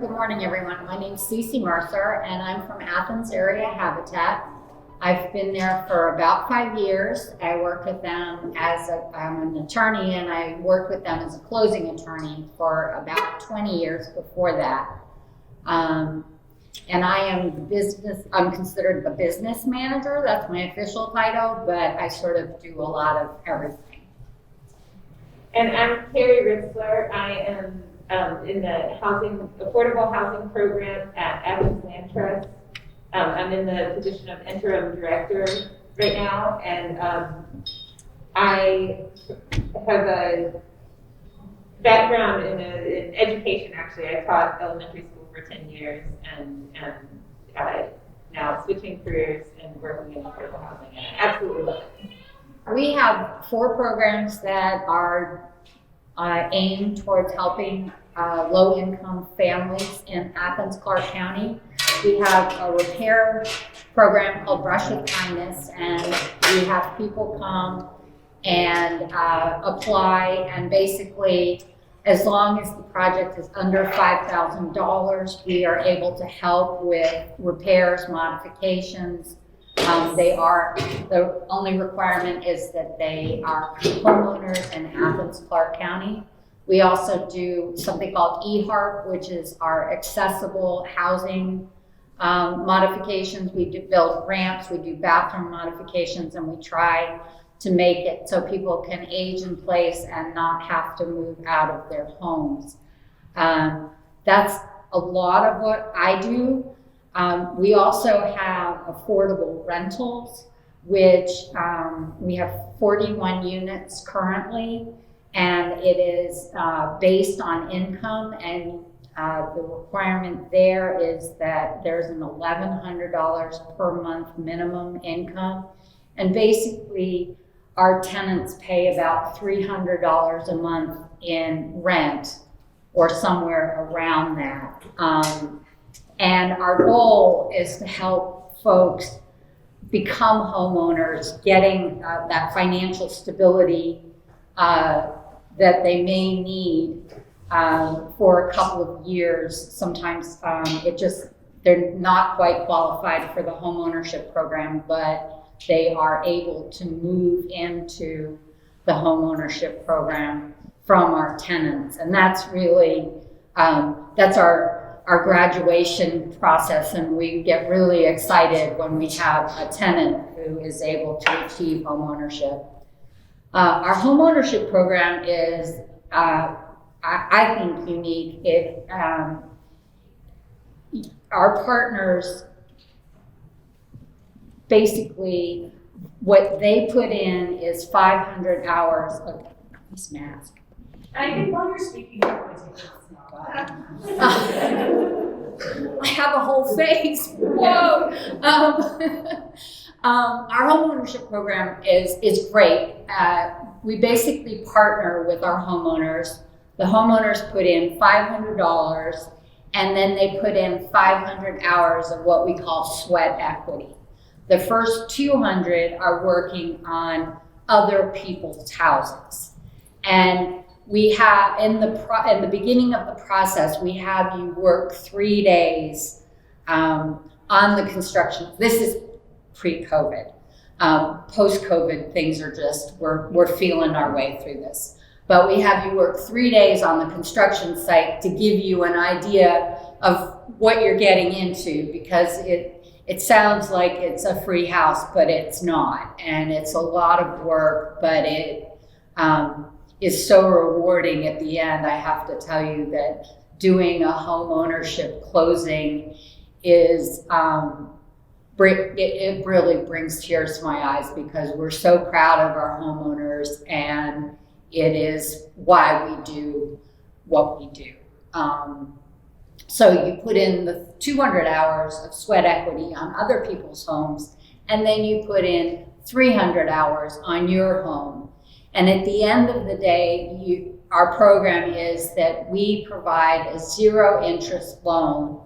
Good morning, everyone. My name's Cece Mercer, and I'm from Athens Area Habitat. I've been there for about 5 years. I work with them I'm an attorney, and I worked with them as a closing attorney for about 20 years before that. And I am I'm considered the business manager. That's my official title, but I sort of do a lot of everything. And I'm Carrie Ritzler. I am in the affordable housing program at Athens Land Trust. I'm in the position of interim director right now, and I have a background in education. Actually, I taught elementary school for 10 years, and now switching careers and working in affordable housing, and I absolutely love it. We have 4 programs that are aimed towards helping low-income families in Athens, Clark County. We have a repair program called Brush with Kindness, and we have people come and apply, and basically, as long as the project is under $5,000, we are able to help with repairs, modifications. The only requirement is that they are homeowners in Athens, Clark County. We also do something called eHARP, which is our accessible housing modifications. We do build ramps, we do bathroom modifications, and we try to make it so people can age in place and not have to move out of their homes. That's a lot of what I do. We also have affordable rentals, which we have 41 units currently, and it is based on income, and the requirement there is that there's an $1,100 per month minimum income, and basically our tenants pay about $300 a month in rent or somewhere around that. And our goal is to help folks become homeowners, getting that financial stability that they may need for a couple of years. Sometimes they're not quite qualified for the homeownership program, but they are able to move into the homeownership program from our tenants. And that's really, that's our graduation process, and we get really excited when we have a tenant who is able to achieve homeownership. Our homeownership program is, I think, unique. Our partners, basically, what they put in is 500 hours of this mask. I think while you're speaking, I have a whole face. Whoa. Our homeownership program is great. We basically partner with our homeowners. The homeowners put in $500, and then they put in 500 hours of what we call sweat equity. The first 200 are working on other people's houses. And we have, in the beginning of the process, we have you work 3 days on the construction. This is pre-COVID. Post-COVID, things are just, we're feeling our way through this. But we have you work 3 days on the construction site to give you an idea of what you're getting into, because it sounds like it's a free house, but it's not. And it's a lot of work, but it is so rewarding at the end. I have to tell you that doing a home ownership closing is, it really brings tears to my eyes, because we're so proud of our homeowners, and it is why we do what we do. So you put in the 200 hours of sweat equity on other people's homes, and then you put in 300 hours on your home. And at the end of the day, our program is that we provide a 0 interest loan,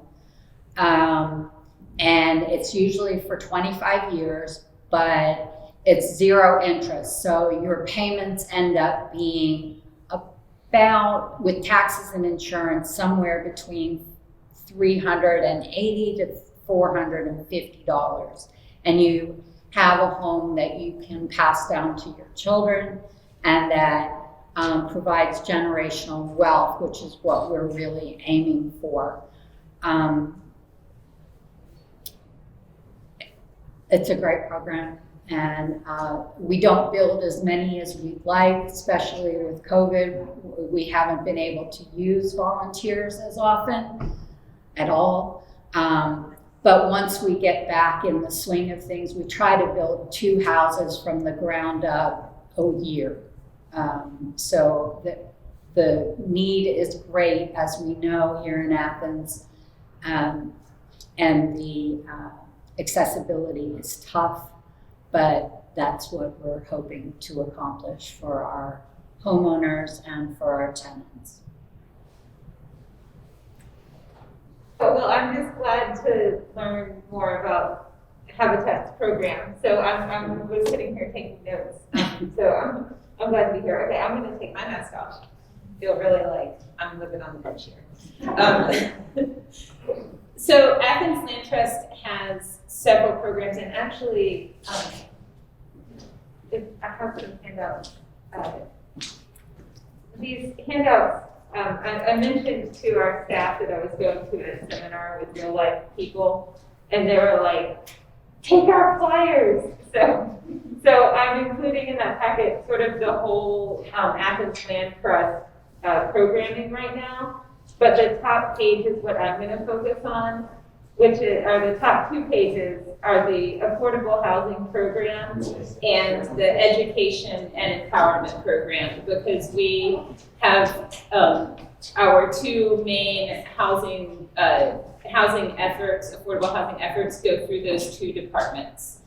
and it's usually for 25 years, but it's 0 interest. So your payments end up being about, with taxes and insurance, somewhere between $380 to $450. And you have a home that you can pass down to your children and that provides generational wealth, which is what we're really aiming for. It's a great program, and we don't build as many as we'd like, especially with COVID. We haven't been able to use volunteers as often at all. But once we get back in the swing of things, we try to build 2 houses from the ground up a year. So the need is great, as we know here in Athens, and the accessibility is tough, but that's what we're hoping to accomplish for our homeowners and for our tenants. Oh, well, I'm just glad to learn more about Habitat's program. So I was sitting here taking notes. So I'm glad to be here. Okay, I'm going to take my mask off. Feel really like I'm living on the edge here. So Athens Land Trust has several programs, and actually, if I have some handouts. These handouts, I mentioned to our staff that I was going to a seminar with real life people, and they were like, take our flyers. So I'm including in that packet sort of the whole Athens Land Trust programming right now. But the top page is what I'm going to focus on, which are the top 2 pages are the affordable housing program and the education and empowerment program, because we have our 2 main housing efforts, affordable housing efforts, go through those 2 departments.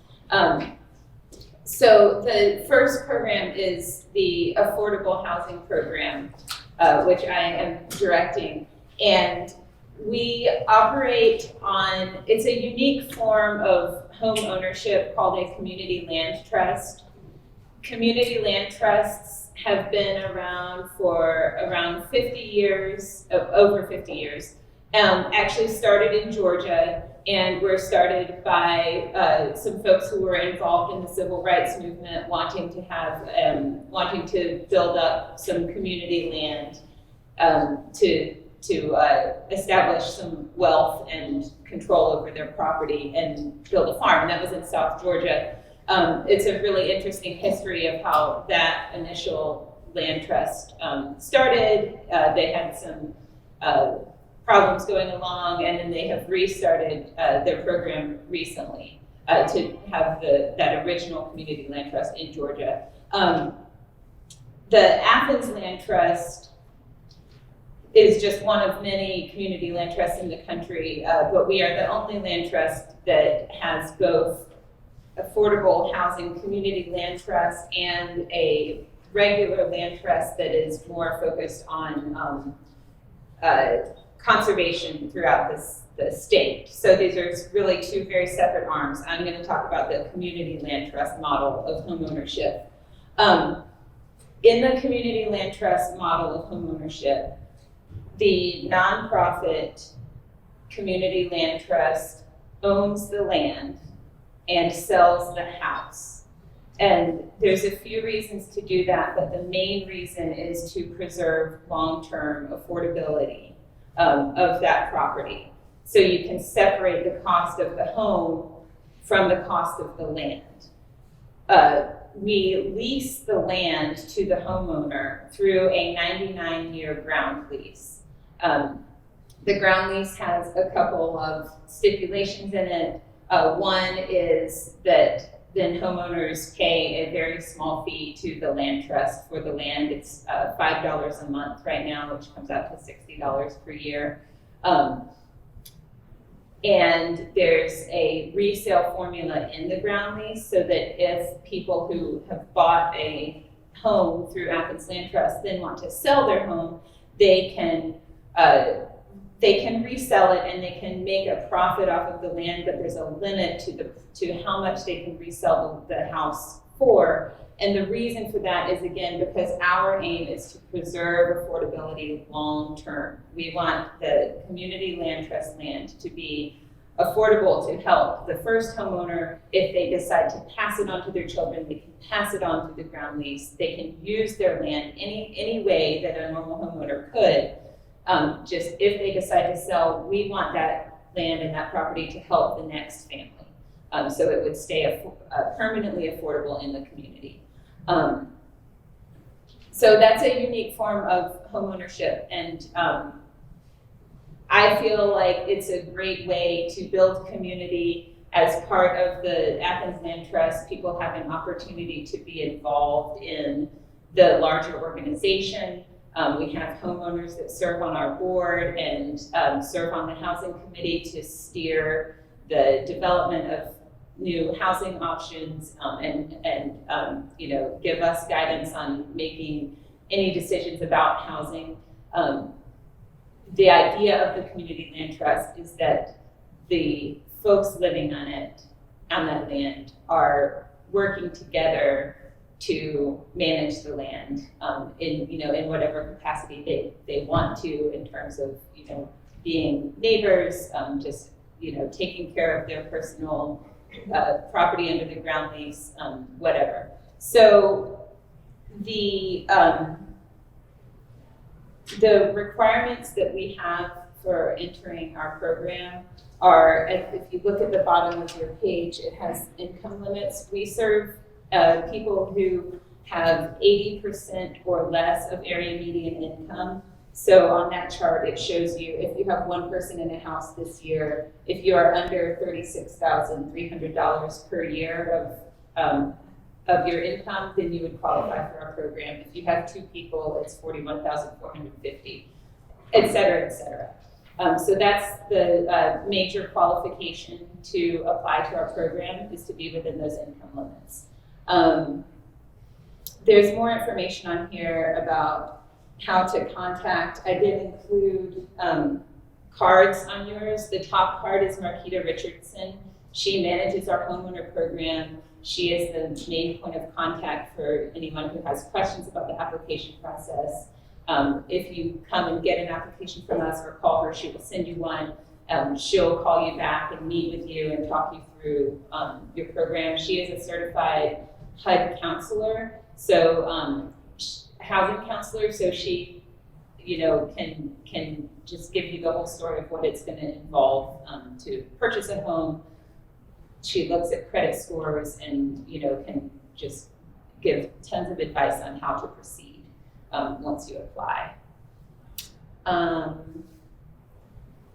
So the first program is the affordable housing program, which I am directing, and we operate on, it's a unique form of home ownership called a community land trust. Community land trusts have been around for around 50 years, over 50 years. Actually started in Georgia, and were started by some folks who were involved in the civil rights movement, wanting to build up some community land to establish some wealth and control over their property and build a farm. And that was in South Georgia. It's a really interesting history of how that initial land trust started. They had some problems going along, and then they have restarted their program recently to have that original community land trust in Georgia. The Athens Land Trust is just one of many community land trusts in the country, but we are the only land trust that has both affordable housing community land trust and a regular land trust that is more focused on conservation throughout the state. So these are really 2 very separate arms. I'm going to talk about the community land trust model of home ownership. In the community land trust model of home ownership, the nonprofit community land trust owns the land and sells the house. And there's a few reasons to do that, but the main reason is to preserve long-term affordability of that property. So you can separate the cost of the home from the cost of the land. We lease the land to the homeowner through a 99-year ground lease. The ground lease has a couple of stipulations in it. One is that then homeowners pay a very small fee to the land trust for the land. It's $5 a month right now, which comes out to $60 per year. And there's a resale formula in the ground lease, so that if people who have bought a home through Athens Land Trust then want to sell their home, they can resell it and they can make a profit off of the land, but there's a limit to how much they can resell the house for And the reason for that is, again, because our aim is to preserve affordability long-term. We want the community land trust land to be affordable to help the first homeowner. If they decide to pass it on to their children, they can pass it on through the ground lease. They can use their land any way that a normal homeowner could. Just if they decide to sell, we want that land and that property to help the next family. So it would stay permanently affordable in the community. So that's a unique form of homeownership, and I feel like it's a great way to build community. As part of the Athens Land Trust, people have an opportunity to be involved in the larger organization. We have homeowners that serve on our board and serve on the housing committee to steer the development of new housing options and give us guidance on making any decisions about housing. The idea of the community land trust is that the folks living on that land, are working together to manage the land in whatever capacity they want to, in terms of being neighbors, taking care of their personal property under the ground lease, whatever. So the requirements that we have for entering our program are, if you look at the bottom of your page, it has income limits. We serve people who have 80% or less of area median income. So on that chart, it shows you if you have one person in a house this year, if you are under $36,300 per year of your income, then you would qualify for our program. If you have two people, it's $41,450, et cetera, et cetera. So that's the major qualification to apply to our program, is to be within those income limits. There's more information on here about how to contact. I did include cards on yours. The top card is Marquita Richardson. She manages our homeowner program. She is the main point of contact for anyone who has questions about the application process. If you come and get an application from us or call her, she will send you one. She'll call you back and meet with you and talk you through your program. She is a certified HUD counselor, so housing counselor, so she can just give you the whole story of what it's going to involve to purchase a home. She looks at credit scores and can just give tons of advice on how to proceed once you apply.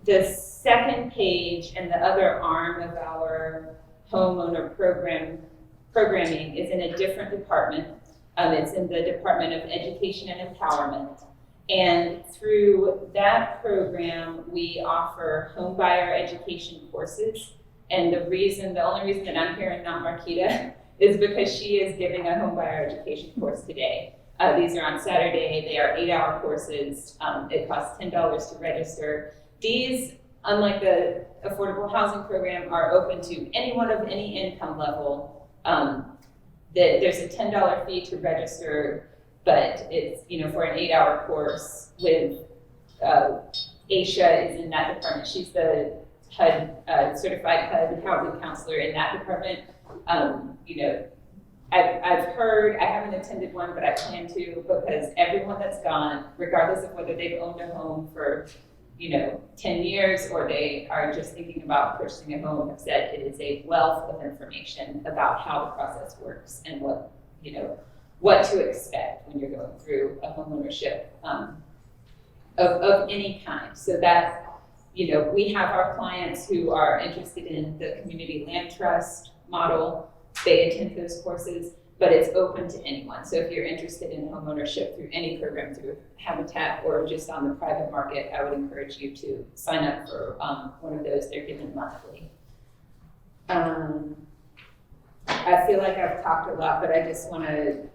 The second page and the other arm of our homeowner programming is in a different department. It's in the Department of Education and Empowerment. And through that program, we offer home buyer education courses. And the only reason that I'm here and not Marquita is because she is giving a home buyer education course today. These are on Saturday. They are 8-hour courses. It costs $10 to register. These, unlike the affordable housing program, are open to anyone of any income level. There's a $10 fee to register, but it's for an 8-hour course with Aisha is in that department. She's the HUD certified HUD housing counselor in that department. I've heard, I haven't attended one, but I plan to, because everyone that's gone, regardless of whether they've owned a home for 10 years or they are just thinking about purchasing a home, have said it is a wealth of information about how the process works and what to expect when you're going through a homeownership of any kind. So that we have our clients who are interested in the community land trust model. They attend those courses, but it's open to anyone. So if you're interested in homeownership through any program, through Habitat or just on the private market, I would encourage you to sign up for one of those. They're given monthly. I feel like I've talked a lot, but I just want to,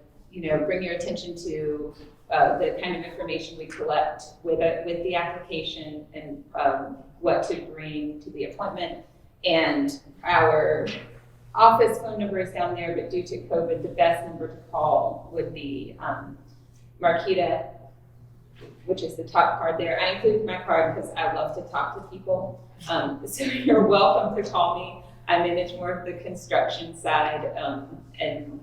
bring your attention to the kind of information we collect with the application and what to bring to the appointment, and our office phone number is down there, but due to COVID, the best number to call would be Marquita, which is the top card there. I include my card because I love to talk to people. So you're welcome to call me. I manage more of the construction side and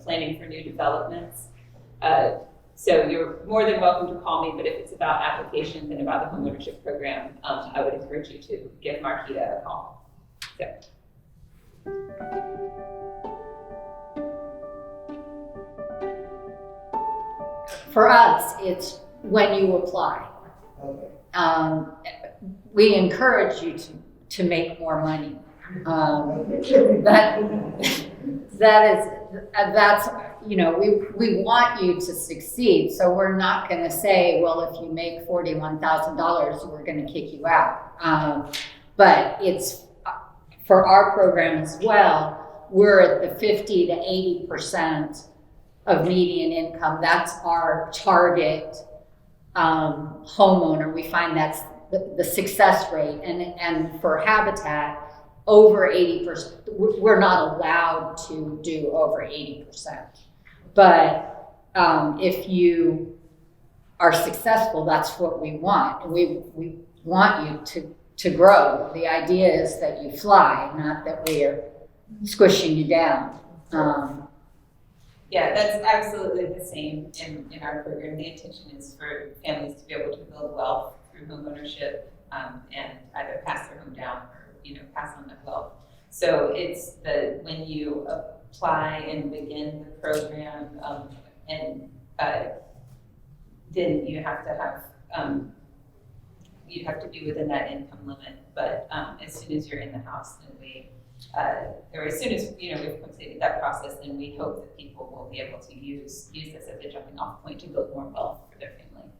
planning for new developments. So you're more than welcome to call me, but if it's about applications and about the homeownership program, I would encourage you to give Marquita a call. So. For us, it's when you apply. We encourage you to make more money. That's we want you to succeed. So we're not going to say, well, if you make $41,000, we're going to kick you out. But it's for our program as well. We're at the 50 to 80% of median income. That's our target homeowner. We find that's the success rate, and for Habitat, over 80%. We're not allowed to do over 80%. But if you are successful, that's what we want. And we want you to grow. The idea is that you fly, not that we are squishing you down. Yeah, that's absolutely the same in our program. The intention is for families to be able to build wealth through home ownership and either pass their home down or pass on that wealth. So it's when you apply and begin the program, and then you have to have you have to be within that income limit. But as soon as you're in the house, then or as soon as we've completed that process, then we hope that people will be able to use this as a jumping off point to build more wealth for their family.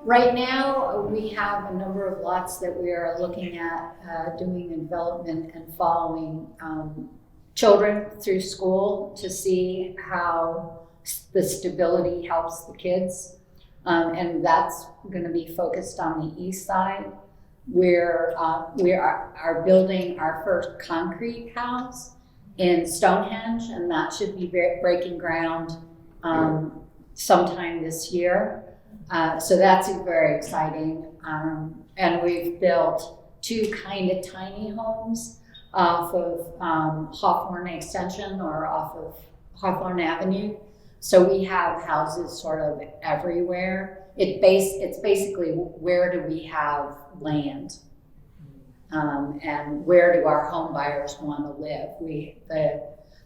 Right now, we have a number of lots that we are looking at doing in development and following children through school to see how the stability helps the kids. And that's going to be focused on the east side, where we are building our first concrete house in Stonehenge, and that should be breaking ground sometime this year. So that's very exciting. And we've built 2 kind of tiny homes off of Hawthorne Extension or off of Hawthorne Avenue. So we have houses sort of everywhere. It's basically where do we have land, and where do our home buyers want to live.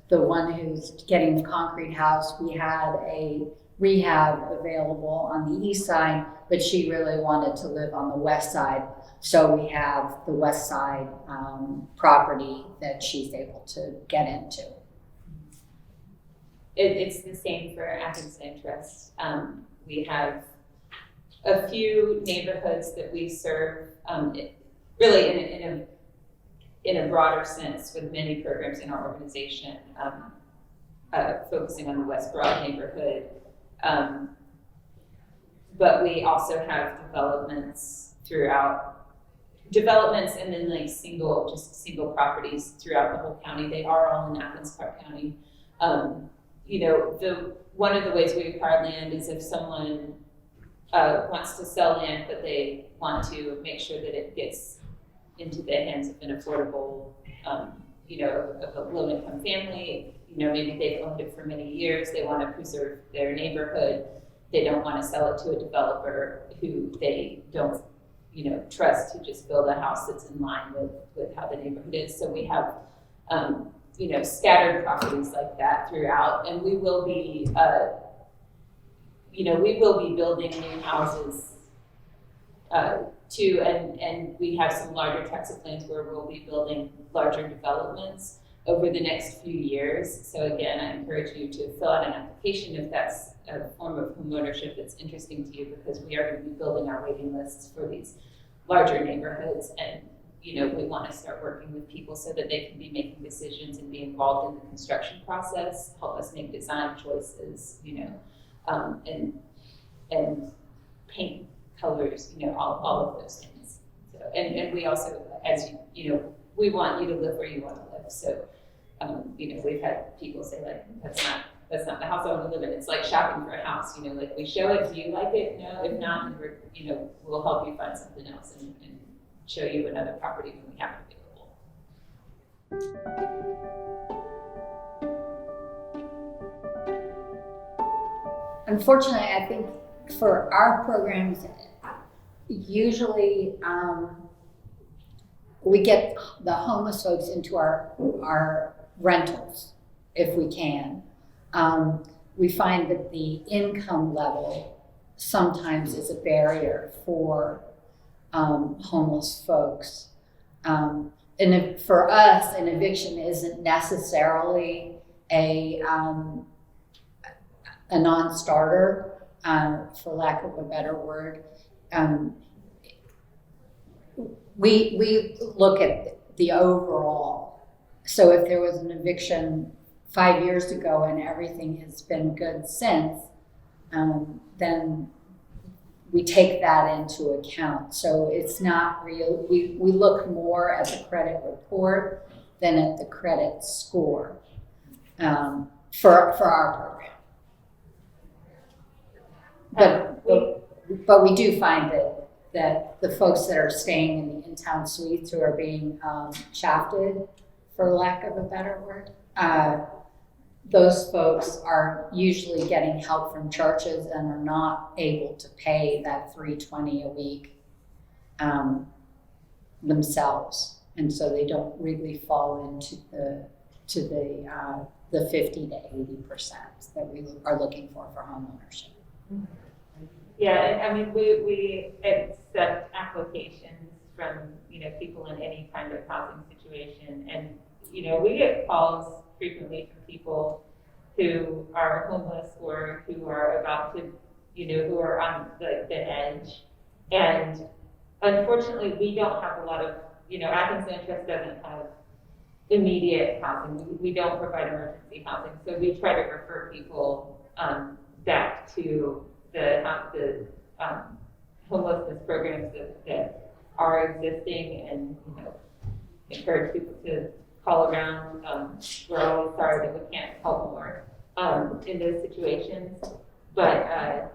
The one who's getting the concrete house, we had a rehab available on the east side, but she really wanted to live on the west side. So we have the west side property that she's able to get into. It's the same for Athens Interest. We have a few neighborhoods that we serve, really in a broader sense, with many programs in our organization, focusing on the West Broad neighborhood. But we also have developments and then like single properties throughout the whole county. They are all in Athens Clarke County. One of the ways we acquire land is if someone wants to sell land, but they want to make sure that it gets into the hands of an affordable, of a low-income family. Maybe they've owned it for many years. They want to preserve their neighborhood. They don't want to sell it to a developer who they don't, trust to just build a house that's in line with how the neighborhood is. So we have, scattered properties like that throughout, and we will be, building new houses too, and we have some larger tracts of land where we'll be building larger developments over the next few years. So again, I encourage you to fill out an application if that's a form of homeownership that's interesting to you, because we are going to be building our waiting lists for these larger neighborhoods, and we want to start working with people so that they can be making decisions and be involved in the construction process, help us make design choices, and paint colors, all of those things. So, and we also, as we want you to live where you want to live. So, we've had people say like, that's not the house I want to live in. It's like shopping for a house, like we show it. Do you like it? No. If not, then we'll help you find something else and show you another property when we have it available. Unfortunately, I think for our programs, usually we get the homeless folks into our rentals if we can. We find that the income level sometimes is a barrier for homeless folks. And for us, an eviction isn't necessarily a non-starter, for lack of a better word. We look at the overall. So if there was an eviction 5 years ago and everything has been good since, then we take that into account. So it's not real. We look more at the credit report than at the credit score for our program. But we do find that the folks that are staying in the in-town suites who are being shafted, for lack of a better word, those folks are usually getting help from churches and are not able to pay that $320 a week themselves, and so they don't really fall into the 50 to 80% that we are looking for homeownership. Yeah, I mean, we accept applications from, people in any kind of housing situation. And, we get calls frequently from people who are homeless or who are about to, who are on the edge. And unfortunately, we don't have a lot of, Athens Interest doesn't have immediate housing. We don't provide emergency housing. So we try to refer people back to the homelessness programs that are existing, and encourage people to call around. We're always sorry that we can't help more in those situations, but I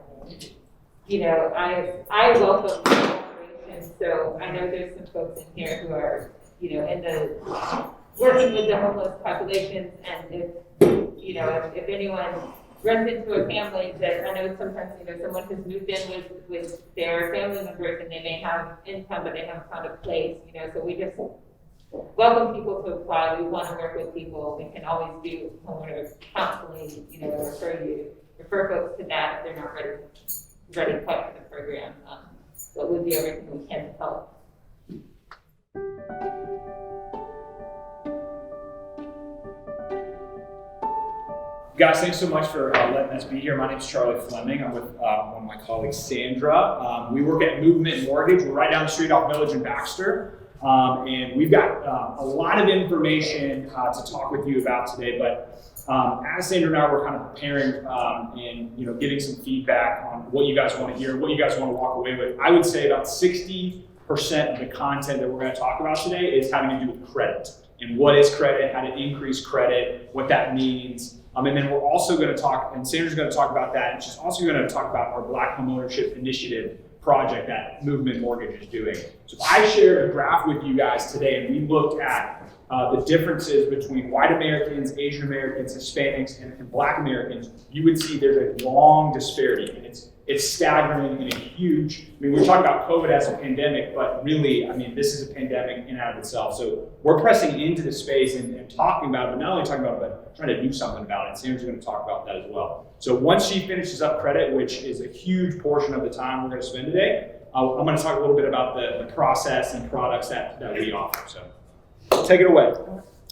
welcome the cooperation. So I know there's some folks in here who are in the working with the homeless populations, and if anyone runs into a family that I know sometimes, someone has moved in with their family members and they may have income, but they haven't found a place, so we just welcome people to apply. We want to work with people. We can always do homeowner counseling, refer folks to that if they're not ready quite for the program. But we'll do everything we can to help. Guys, thanks so much for letting us be here. My name is Charlie Fleming. I'm with one of my colleagues, Sandra. We work at Movement Mortgage. We're right down the street off Village and Baxter. And we've got a lot of information to talk with you about today. But as Sandra and I were kind of preparing and getting some feedback on what you guys want to hear, what you guys want to walk away with, I would say about 60% of the content that we're going to talk about today is having to do with credit. And what is credit, how to increase credit, what that means. And then we're also going to talk, and Sandra's going to talk about that, and she's also going to talk about our Black Homeownership Initiative project that Movement Mortgage is doing. So I shared a graph with you guys today, and we looked at the differences between white Americans, Asian Americans, Hispanics, and Black Americans. You would see there's a long disparity, and it's staggering and a huge. We're talking about COVID as a pandemic, but really, this is a pandemic in and of itself. So we're pressing into the space and talking about it, but not only talking about it, but trying to do something about it. Sandra's going to talk about that as well. So once she finishes up credit, which is a huge portion of the time we're going to spend today, I'm going to talk a little bit about the process and products that we offer. So take it away.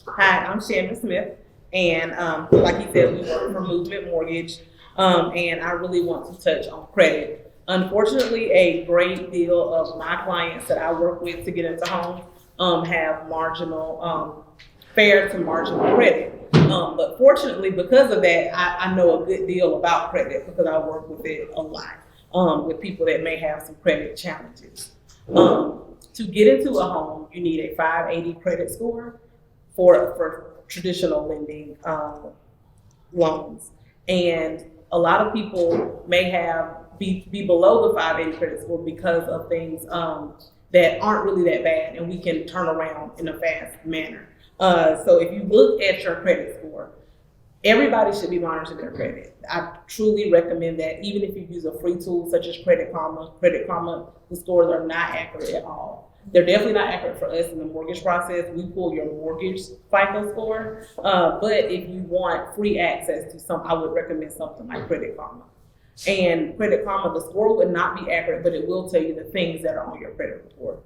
Hi, I'm Sandra Smith, and like you said, we work for Movement Mortgage, and I really want to touch on credit. Unfortunately, a great deal of my clients that I work with to get into homes have marginal, fair to marginal credit. But fortunately, because of that, I know a good deal about credit because I work with it a lot. with people that may have some credit challenges. To get into a home, you need a 580 credit score for traditional lending loans. And a lot of people may be below the 580 credit score because of things that aren't really that bad, and we can turn around in a fast manner. So if you look at your credit score, everybody should be monitoring their credit. I truly recommend that, even if you use a free tool such as Credit Karma, the scores are not accurate at all. They're definitely not accurate for us in the mortgage process. We pull your mortgage FICO score, but if you want free access to I would recommend something like Credit Karma. And Credit Karma, the score would not be accurate, but it will tell you the things that are on your credit report.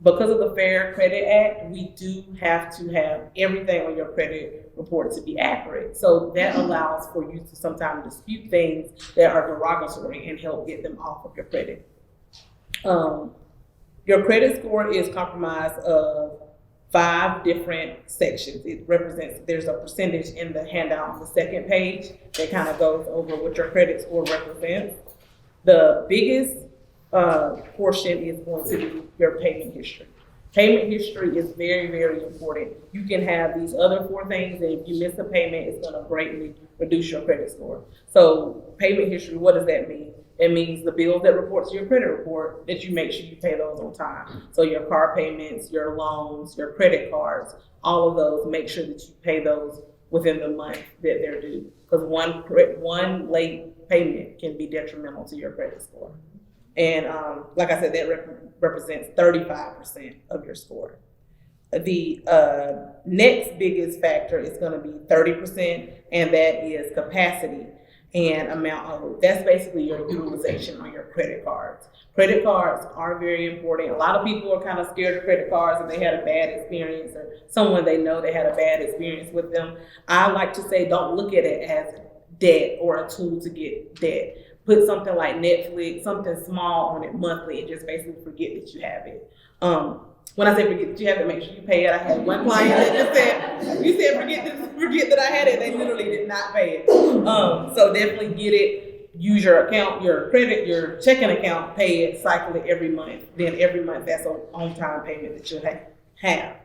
Because of the Fair Credit Act, we do have to have everything on your credit report to be accurate. So that allows for you to sometimes dispute things that are derogatory and help get them off of your credit. Your credit score is comprised of 5 different sections. It represents, there's a percentage in the handout on the second page that kind of goes over what your credit score represents. The biggest portion is going to be your payment history. Payment history is very, very important. You can have these other 4 things, and if you miss a payment, it's going to greatly reduce your credit score. So payment history, what does that mean? It means the bills that report to your credit report, that you make sure you pay those on time. So your car payments, your loans, your credit cards, all of those, make sure that you pay those within the month that they're due. Because one late payment can be detrimental to your credit score. And like I said, that represents 35% of your score. The next biggest factor is going to be 30%, and that is capacity and amount owed. That's basically your utilization on your credit cards. Credit cards are very important. A lot of people are kind of scared of credit cards if they had a bad experience or someone they know they had a bad experience with them. I like to say, don't look at it as debt or a tool to get debt. Put something like Netflix, something small on it monthly, and just basically forget that you have it. When I say forget that you have it, make sure you pay it. I had one client that just said, you said forget that I had it. They literally did not pay it. So definitely get it. Use your account, your credit, your checking account, pay it, cycle it every month. Then every month that's an on-time payment that you'll have.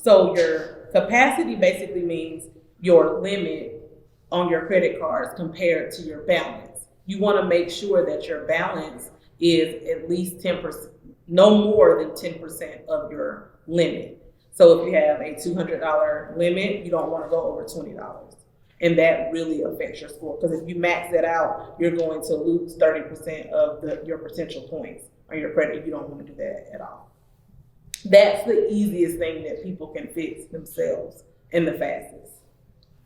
So your capacity basically means your limit on your credit cards compared to your balance. You want to make sure that your balance is at least 10%, no more than 10% of your limit. So if you have a $200 limit, you don't want to go over $20. And that really affects your score, because if you max it out, you're going to lose 30% of your potential points on your credit. You don't want to do that at all. That's the easiest thing that people can fix themselves and the fastest.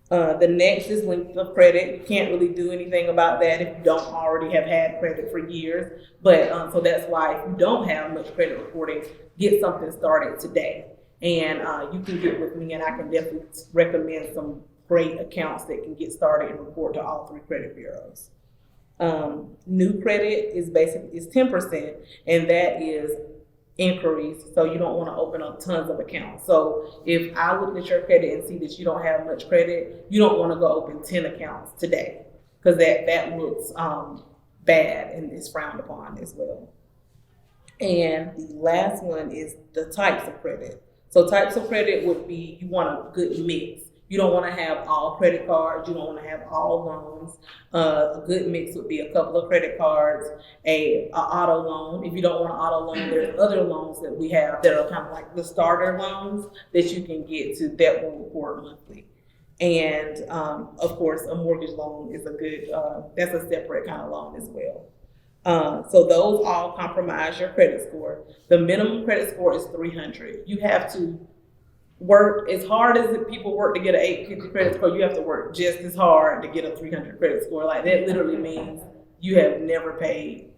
The next is length of credit. You can't really do anything about that if you don't already have had credit for years. But so that's why if you don't have much credit reporting, get something started today. And you can get with me, and I can definitely recommend some great accounts that can get started and report to all 3 credit bureaus. New credit is 10%, and that is inquiries. So you don't want to open up tons of accounts. So if I look at your credit and see that you don't have much credit, you don't want to go open 10 accounts today, because that looks bad and is frowned upon as well. And the last one is the types of credit. So types of credit would be, you want a good mix. You don't want to have all credit cards. You don't want to have all loans. A good mix would be a couple of credit cards, a auto loan. If you don't want an auto loan, there's other loans that we have that are kind of like the starter loans that you can get to that will report monthly. And of course, a mortgage loan is a good, that's a separate kind of loan as well. So those all compromise your credit score. The minimum credit score is 300. You have to work as hard as people work to get an 850 credit score. You have to work just as hard to get a 300 credit score. Like, that literally means you have never paid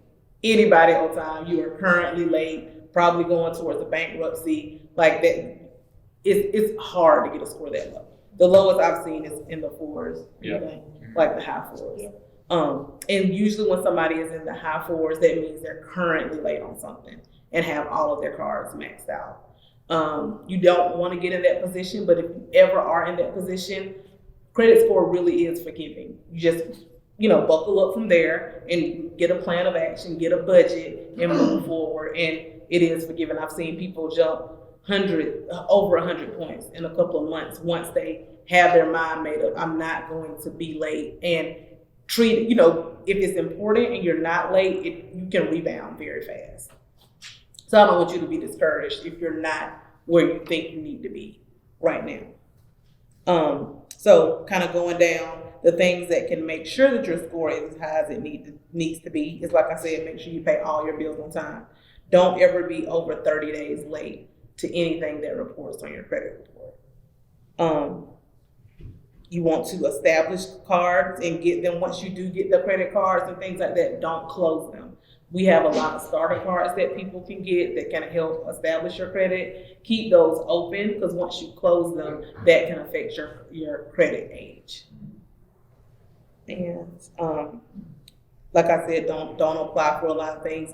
anybody on time. You are currently late, probably going towards a bankruptcy. Like that, it's hard to get a score that low. The lowest I've seen is in the 4s, like the high 4s. And usually when somebody is in the high 4s, that means they're currently late on something and have all of their cards maxed out. You don't want to get in that position, but if you ever are in that position, credit score really is forgiving. You buckle up from there and get a plan of action, get a budget, and move forward. And it is forgiving. I've seen people jump over 100 points in a couple of months once they have their mind made up. I'm not going to be late, and treat, if it's important and you're not late, you can rebound very fast. So I don't want you to be discouraged if you're not where you think you need to be right now. So kind of going down the things that can make sure that your score is as high as it needs to be is, like I said, make sure you pay all your bills on time. Don't ever be over 30 days late to anything that reports on your credit report. You want to establish cards and get them. Once you do get the credit cards and things like that, don't close them. We have a lot of starter cards that people can get that can help establish your credit. Keep those open, because once you close them, that can affect your credit age. And like I said, don't apply for a lot of things.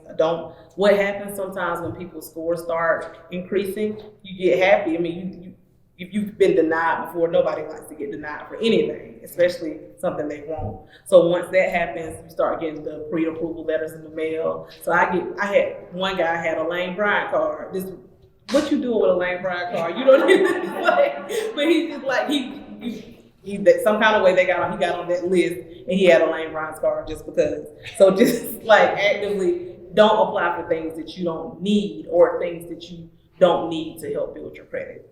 What happens sometimes when people's scores start increasing, you get happy. I mean, if you've been denied before, nobody likes to get denied for anything, especially something they want. So once that happens, you start getting the pre-approval letters in the mail. So I had one guy had a Lane Bryant card. What you doing with a Lane Bryant card? You don't even but he's just like he some kind of way he got on that list, and he had a Lane Bryant card just because. So just like actively don't apply for things that you don't need or things that you don't need to help build your credit.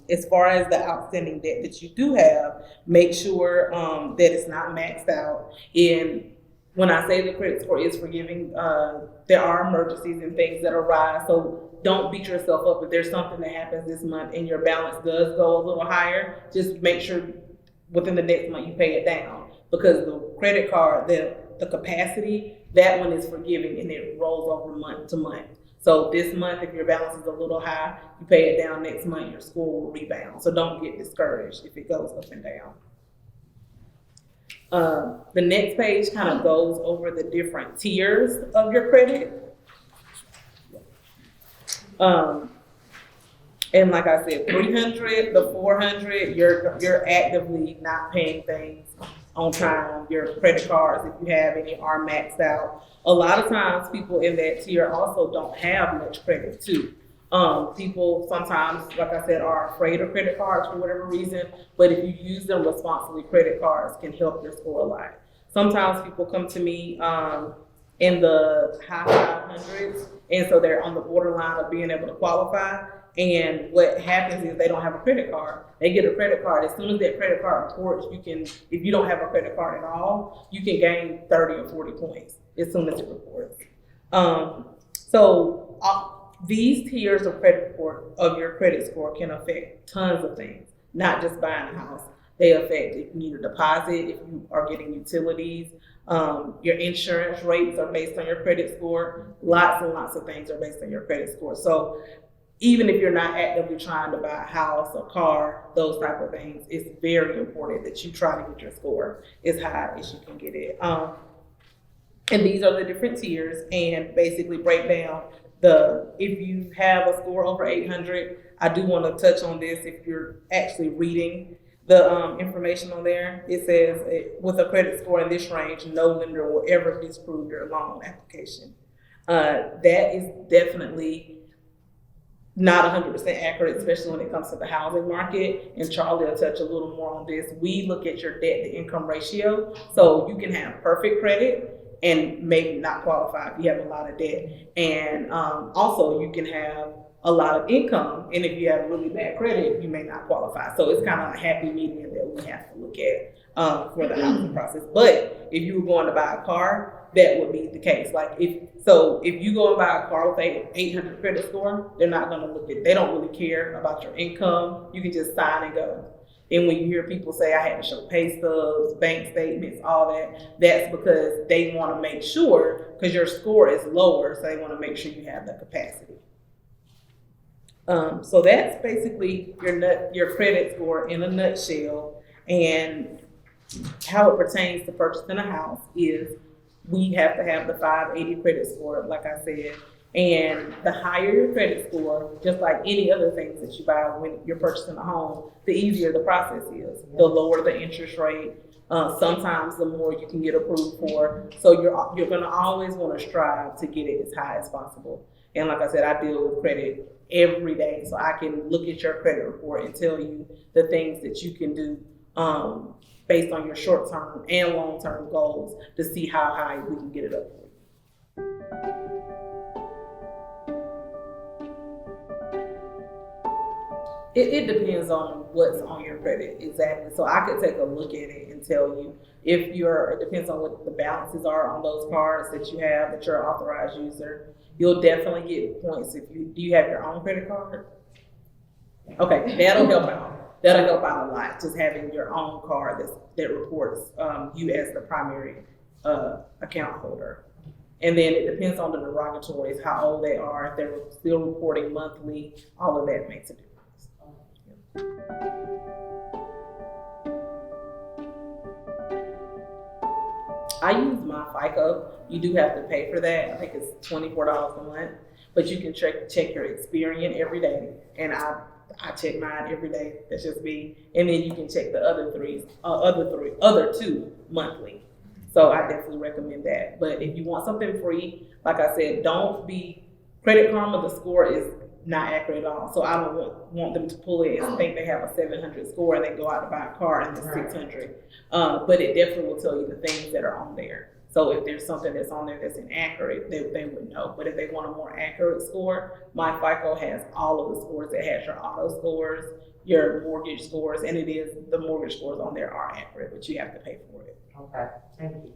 As far as the outstanding debt that you do have, make sure that it's not maxed out. And when I say the credit score is forgiving, there are emergencies and things that arise. So don't beat yourself up if there's something that happens this month and your balance does go a little higher. Just make sure within the next month you pay it down, because the credit card, the capacity, that one is forgiving and it rolls over month to month. So this month, if your balance is a little high, you pay it down. Next month, your score will rebound. So don't get discouraged if it goes up and down. The next page kind of goes over the different tiers of your credit. And like I said, 300 to 400, you're actively not paying things on time. Your credit cards, if you have any, are maxed out. A lot of times people in that tier also don't have much credit too. People sometimes, like I said, are afraid of credit cards for whatever reason, but if you use them responsibly, credit cards can help your score a lot. Sometimes people come to me in the high 500s, and so they're on the borderline of being able to qualify. And what happens is they don't have a credit card. They get a credit card. As soon as that credit card reports, if you don't have a credit card at all, you can gain 30 or 40 points as soon as it reports. These tiers of credit report of your credit score can affect tons of things, not just buying a house. They affect if you need a deposit, if you are getting utilities, your insurance rates are based on your credit score. Lots and lots of things are based on your credit score. So even if you're not actively trying to buy a house, a car, those type of things, it's very important that you try to get your score as high as you can get it. And these are the different tiers, and basically break down if you have a score over 800, I do want to touch on this. If you're actually reading the information on there, it says with a credit score in this range, no lender will ever disapprove your loan application. That is definitely not 100% accurate, especially when it comes to the housing market. And Charlie will touch a little more on this. We look at your debt to income ratio. So you can have perfect credit and maybe not qualify if you have a lot of debt. And also you can have a lot of income, and if you have really bad credit, you may not qualify. So it's kind of a happy medium that we have to look at for the housing process. But if you were going to buy a car, that would be the case. Like if you go and buy a car with an 800 credit score, they're not going to they don't really care about your income. You can just sign and go. And when you hear people say, I had to show pay stubs, bank statements, all that, that's because they want to make sure, because your score is lower, so they want to make sure you have the capacity. So that's basically your credit score in a nutshell. And how it pertains to purchasing a house is we have to have the 580 credit score, like I said. And the higher your credit score, just like any other things that you buy when you're purchasing a home, the easier the process is. The lower the interest rate, sometimes the more you can get approved for. So you're gonna always wanna strive to get it as high as possible. And like I said, I deal with credit every day, so I can look at your credit report and tell you the things that you can do based on your short-term and long-term goals to see how high we can get it up for you. It depends on what's on your credit, exactly. So I could take a look at it and tell you it depends on what the balances are on those cards that you have, that you're an authorized user. You'll definitely get points do you have your own credit card? Okay, that'll help out. That'll help out a lot, just having your own card that reports you as the primary account holder. And then it depends on the derogatories, how old they are, if they're still reporting monthly, all of that makes a difference. I use my FICO. You do have to pay for that. I think it's $24 a month, but you can check your Experian every day, and I check mine every day. That's just me. And then you can check the other two monthly. So I definitely recommend that. But if you want something free, like I said, Credit Karma, the score is not accurate at all. So I don't want them to pull it and think they have a 700 score and then go out to buy a car and it's 600. But it definitely will tell you the things that are on there. So if there's something that's on there that's inaccurate, they would know. But if they want a more accurate score, my FICO has all of the scores. It has your auto scores, your mortgage scores, and the mortgage scores on there are accurate, but you have to pay for it. Okay, thank you.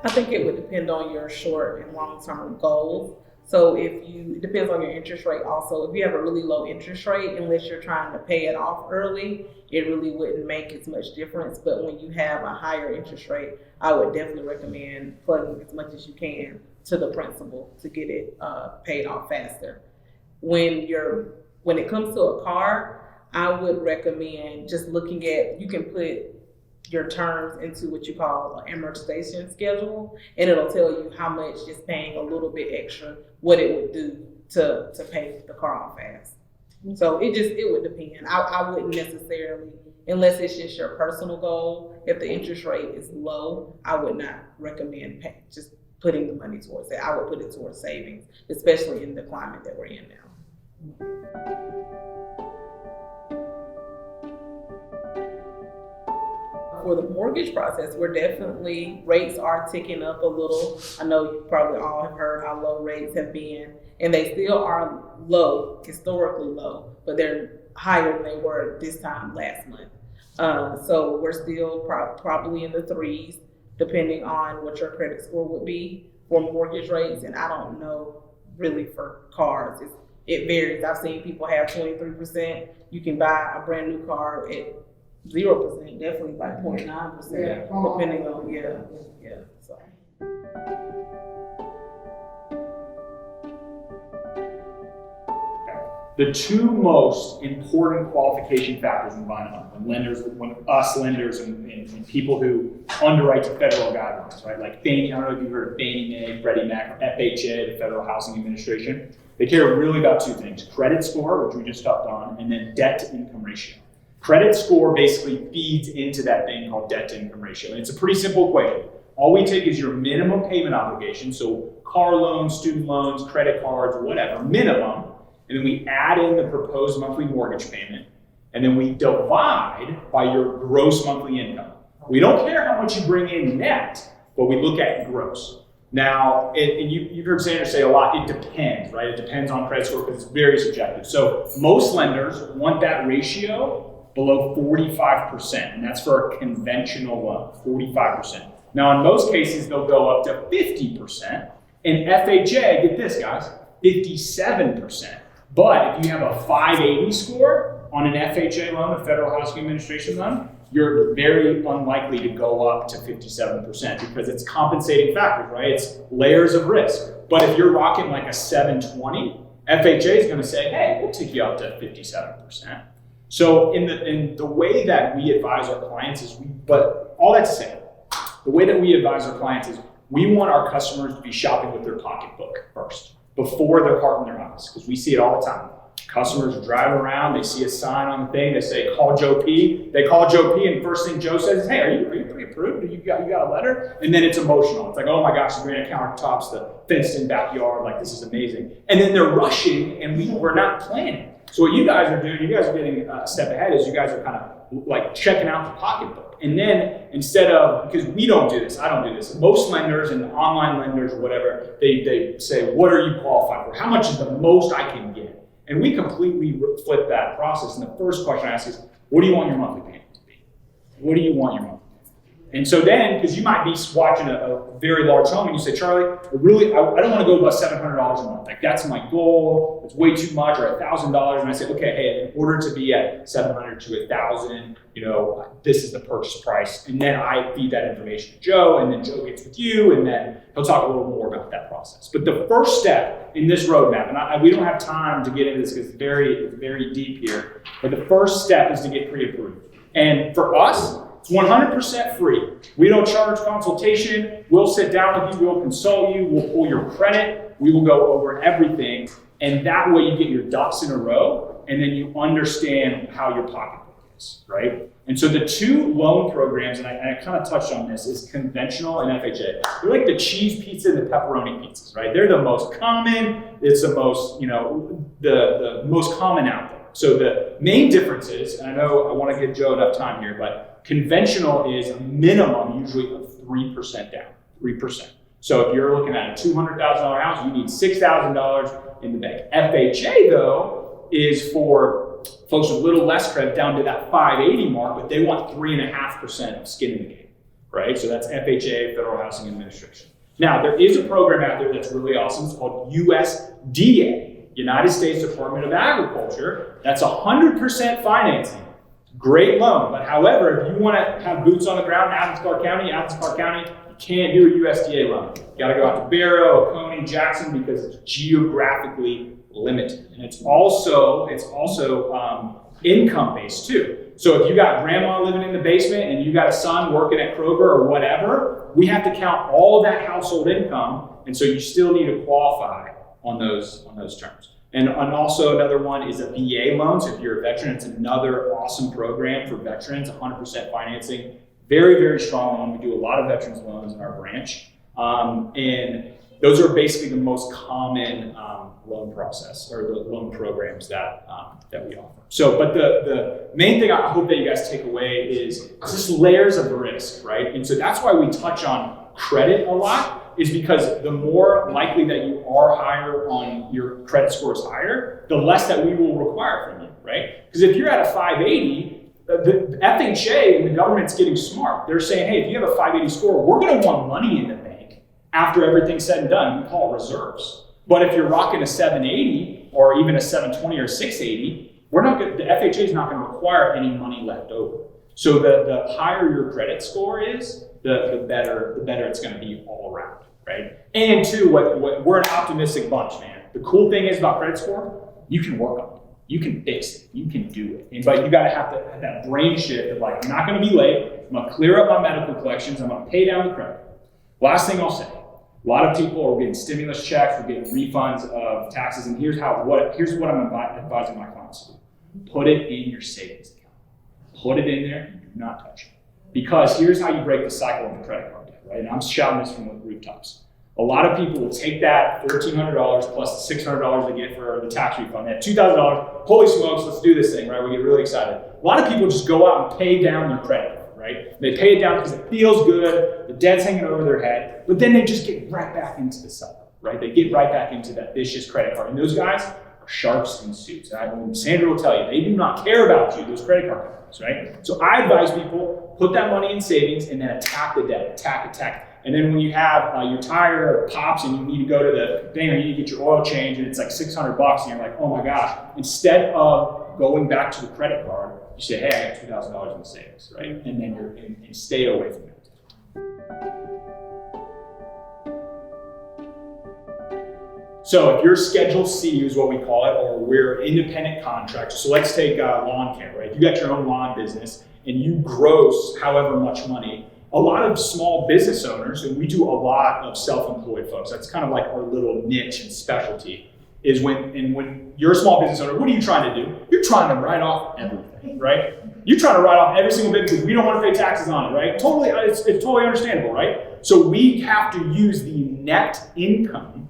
I think it would depend on your short and long-term goals. So it depends on your interest rate also. If you have a really low interest rate, unless you're trying to pay it off early, it really wouldn't make as much difference. But when you have a higher interest rate, I would definitely recommend plugging as much as you can to the principal to get it paid off faster. When it comes to a car, I would recommend just looking at, you can put your terms into what you call an amortization schedule, and it'll tell you how much just paying a little bit extra, what it would do to pay the car off fast. So it would depend. I wouldn't necessarily, unless it's just your personal goal, if the interest rate is low, I would not recommend just putting the money towards it. I would put it towards savings, especially in the climate that we're in now. For the mortgage process, rates are ticking up a little. I know you probably all have heard how low rates have been, and they still are low, historically low, but they're higher than they were this time last month. So we're still probably in the threes, depending on what your credit score would be for mortgage rates. And I don't know really for cars. It varies. I've seen people have 23%. You can buy a brand new car at 0%, definitely like 0.9%, depending on, yeah, so. The two most important qualification factors in buying a home, when us lenders and people who underwrite to federal guidelines, right? Like Fannie, I don't know if you've heard of Fannie Mae, Freddie Mac, FHA, the Federal Housing Administration. They care really about two things: credit score, which we just touched on, and then debt to income ratio. Credit score basically feeds into that thing called debt to income ratio. And it's a pretty simple equation. All we take is your minimum payment obligation, so car loans, student loans, credit cards, whatever, minimum, and then we add in the proposed monthly mortgage payment, and then we divide by your gross monthly income. We don't care how much you bring in net, but we look at gross. Now, and you've heard Sandra say a lot, it depends, right? It depends on credit score because it's very subjective. So most lenders want that ratio below 45%, and that's for a conventional loan, 45%. Now, in most cases, they'll go up to 50%, and FHA, get this, guys, 57%. But if you have a 580 score on an FHA loan, a Federal Housing Administration loan, you're very unlikely to go up to 57% because it's compensating factors, right? It's layers of risk. But if you're rocking like a 720, FHA is going to say, hey, we'll take you up to 57%. So in the way that we advise our clients but all that to say, the way that we advise our clients is we want our customers to be shopping with their pocketbook first, before their heart and their eyes, because we see it all the time. Customers drive around, they see a sign on the thing, they say, call Joe P. They call Joe P, and first thing Joe says is, hey, are you pre-approved? You got a letter? And then it's emotional. It's like, oh my gosh, the granite countertops, the fenced-in backyard, like this is amazing. And then they're rushing, and we're not planning. So what you guys are doing, you guys are getting a step ahead, is you guys are kind of like checking out the pocketbook. And then instead of, because we don't do this, I don't do this, most lenders and online lenders or whatever, they say, what are you qualified for? How much is the most I can get? And we completely flip that process. And the first question I ask is, what do you want your monthly payment to be? What do you want your monthly payment to be? And so then, because you might be watching a very large home and you say, Charlie, I don't want to go above $700 a month. Like that's my goal. It's way too much, or $1,000. And I say, okay, hey, in order to be at 700 to 1,000, this is the purchase price. And then I feed that information to Joe, and then Joe gets with you, and then he'll talk a little more about that process. But the first step in this roadmap, and we don't have time to get into this because it's very deep here, but the first step is to get pre-approved. And for us, it's 100% free. We don't charge consultation. We'll sit down with you. We'll consult you. We'll pull your credit. We will go over everything. And that way you get your ducks in a row, and then you understand how your pocketbook is, right? And so the two loan programs, and I kind of touched on this, is conventional and FHA. They're like the cheese pizza and the pepperoni pizzas, right? They're the most common. It's the most, the most common out there. So the main difference is, and I know I want to give Joe enough time here, but conventional is a minimum usually of 3% down, 3%. So if you're looking at a $200,000 house, you need $6,000 in the bank. FHA though is for folks with a little less credit down to that 580 mark, but they want 3.5% of skin in the game, right? So that's FHA, Federal Housing Administration. Now there is a program out there that's really awesome. It's called USDA, United States Department of Agriculture. That's 100% financing. Great loan, but however, if you want to have boots on the ground in Athens, Clark County, you can't do a USDA loan. You got to go out to Barrow, Oconee, Jackson, because it's geographically limited. And it's also income-based too. So if you got grandma living in the basement and you got a son working at Kroger or whatever, we have to count all that household income, and so you still need to qualify on those terms. And also another one is a VA loan. So if you're a veteran, it's another awesome program for veterans, 100% financing. Very, very strong loan. We do a lot of veterans loans in our branch. And those are basically the most common loan process or the loan programs that we offer. So, but the main thing I hope that you guys take away is just layers of risk, right? And so that's why we touch on credit a lot, is because the more likely that you are higher on your credit score is higher, the less that we will require from you, right? Because if you're at a 580, the FHA and the government's getting smart. They're saying, hey, if you have a 580 score, we're going to want money in the bank after everything's said and done. We call it reserves. But if you're rocking a 780 or even a 720 or 680, the FHA is not going to require any money left over. So the higher your credit score is, the better it's going to be all around, right? And two, we're an optimistic bunch, man. The cool thing is about credit score, you can work on it. You can fix it. You can do it. But you got to have that brain shift of like, I'm not going to be late. I'm going to clear up my medical collections. I'm going to pay down the credit. Last thing I'll say, a lot of people are getting stimulus checks, we're getting refunds of taxes, and here's what I'm advising my clients to do. Put it in your savings account. Put it in there and do not touch it. Because here's how you break the cycle of the credit card debt, right? And I'm shouting this from the rooftops. A lot of people will take that $1,300 plus the $600 they get for the tax refund. They have $2,000. Holy smokes, let's do this thing, right? We get really excited. A lot of people just go out and pay down their credit card, right? They pay it down because it feels good, the debt's hanging over their head, but then they just get right back into the cycle, right? They get right back into that vicious credit card. And those guys are sharks in suits. And Sandra will tell you, they do not care about you, those credit card companies, right? So I advise people, put that money in savings and then attack the debt, attack. And then when you have your tire pops and you need to go to the thing or you need to get your oil change and it's like $600 and you're like, oh my gosh, instead of going back to the credit card, you say, hey, I got $2,000 in savings, right? And then and stay away from it. So if you're Schedule C is what we call it, or we're independent contractors. So let's take lawn care, right? If you got your own lawn business and you gross however much money, a lot of small business owners, and we do a lot of self-employed folks. That's kind of like our little niche and specialty. Is when you're a small business owner, what are you trying to do? You're trying to write off everything, right? You're trying to write off every single bit because we don't want to pay taxes on it, right? Totally, it's totally understandable, right? So we have to use the net income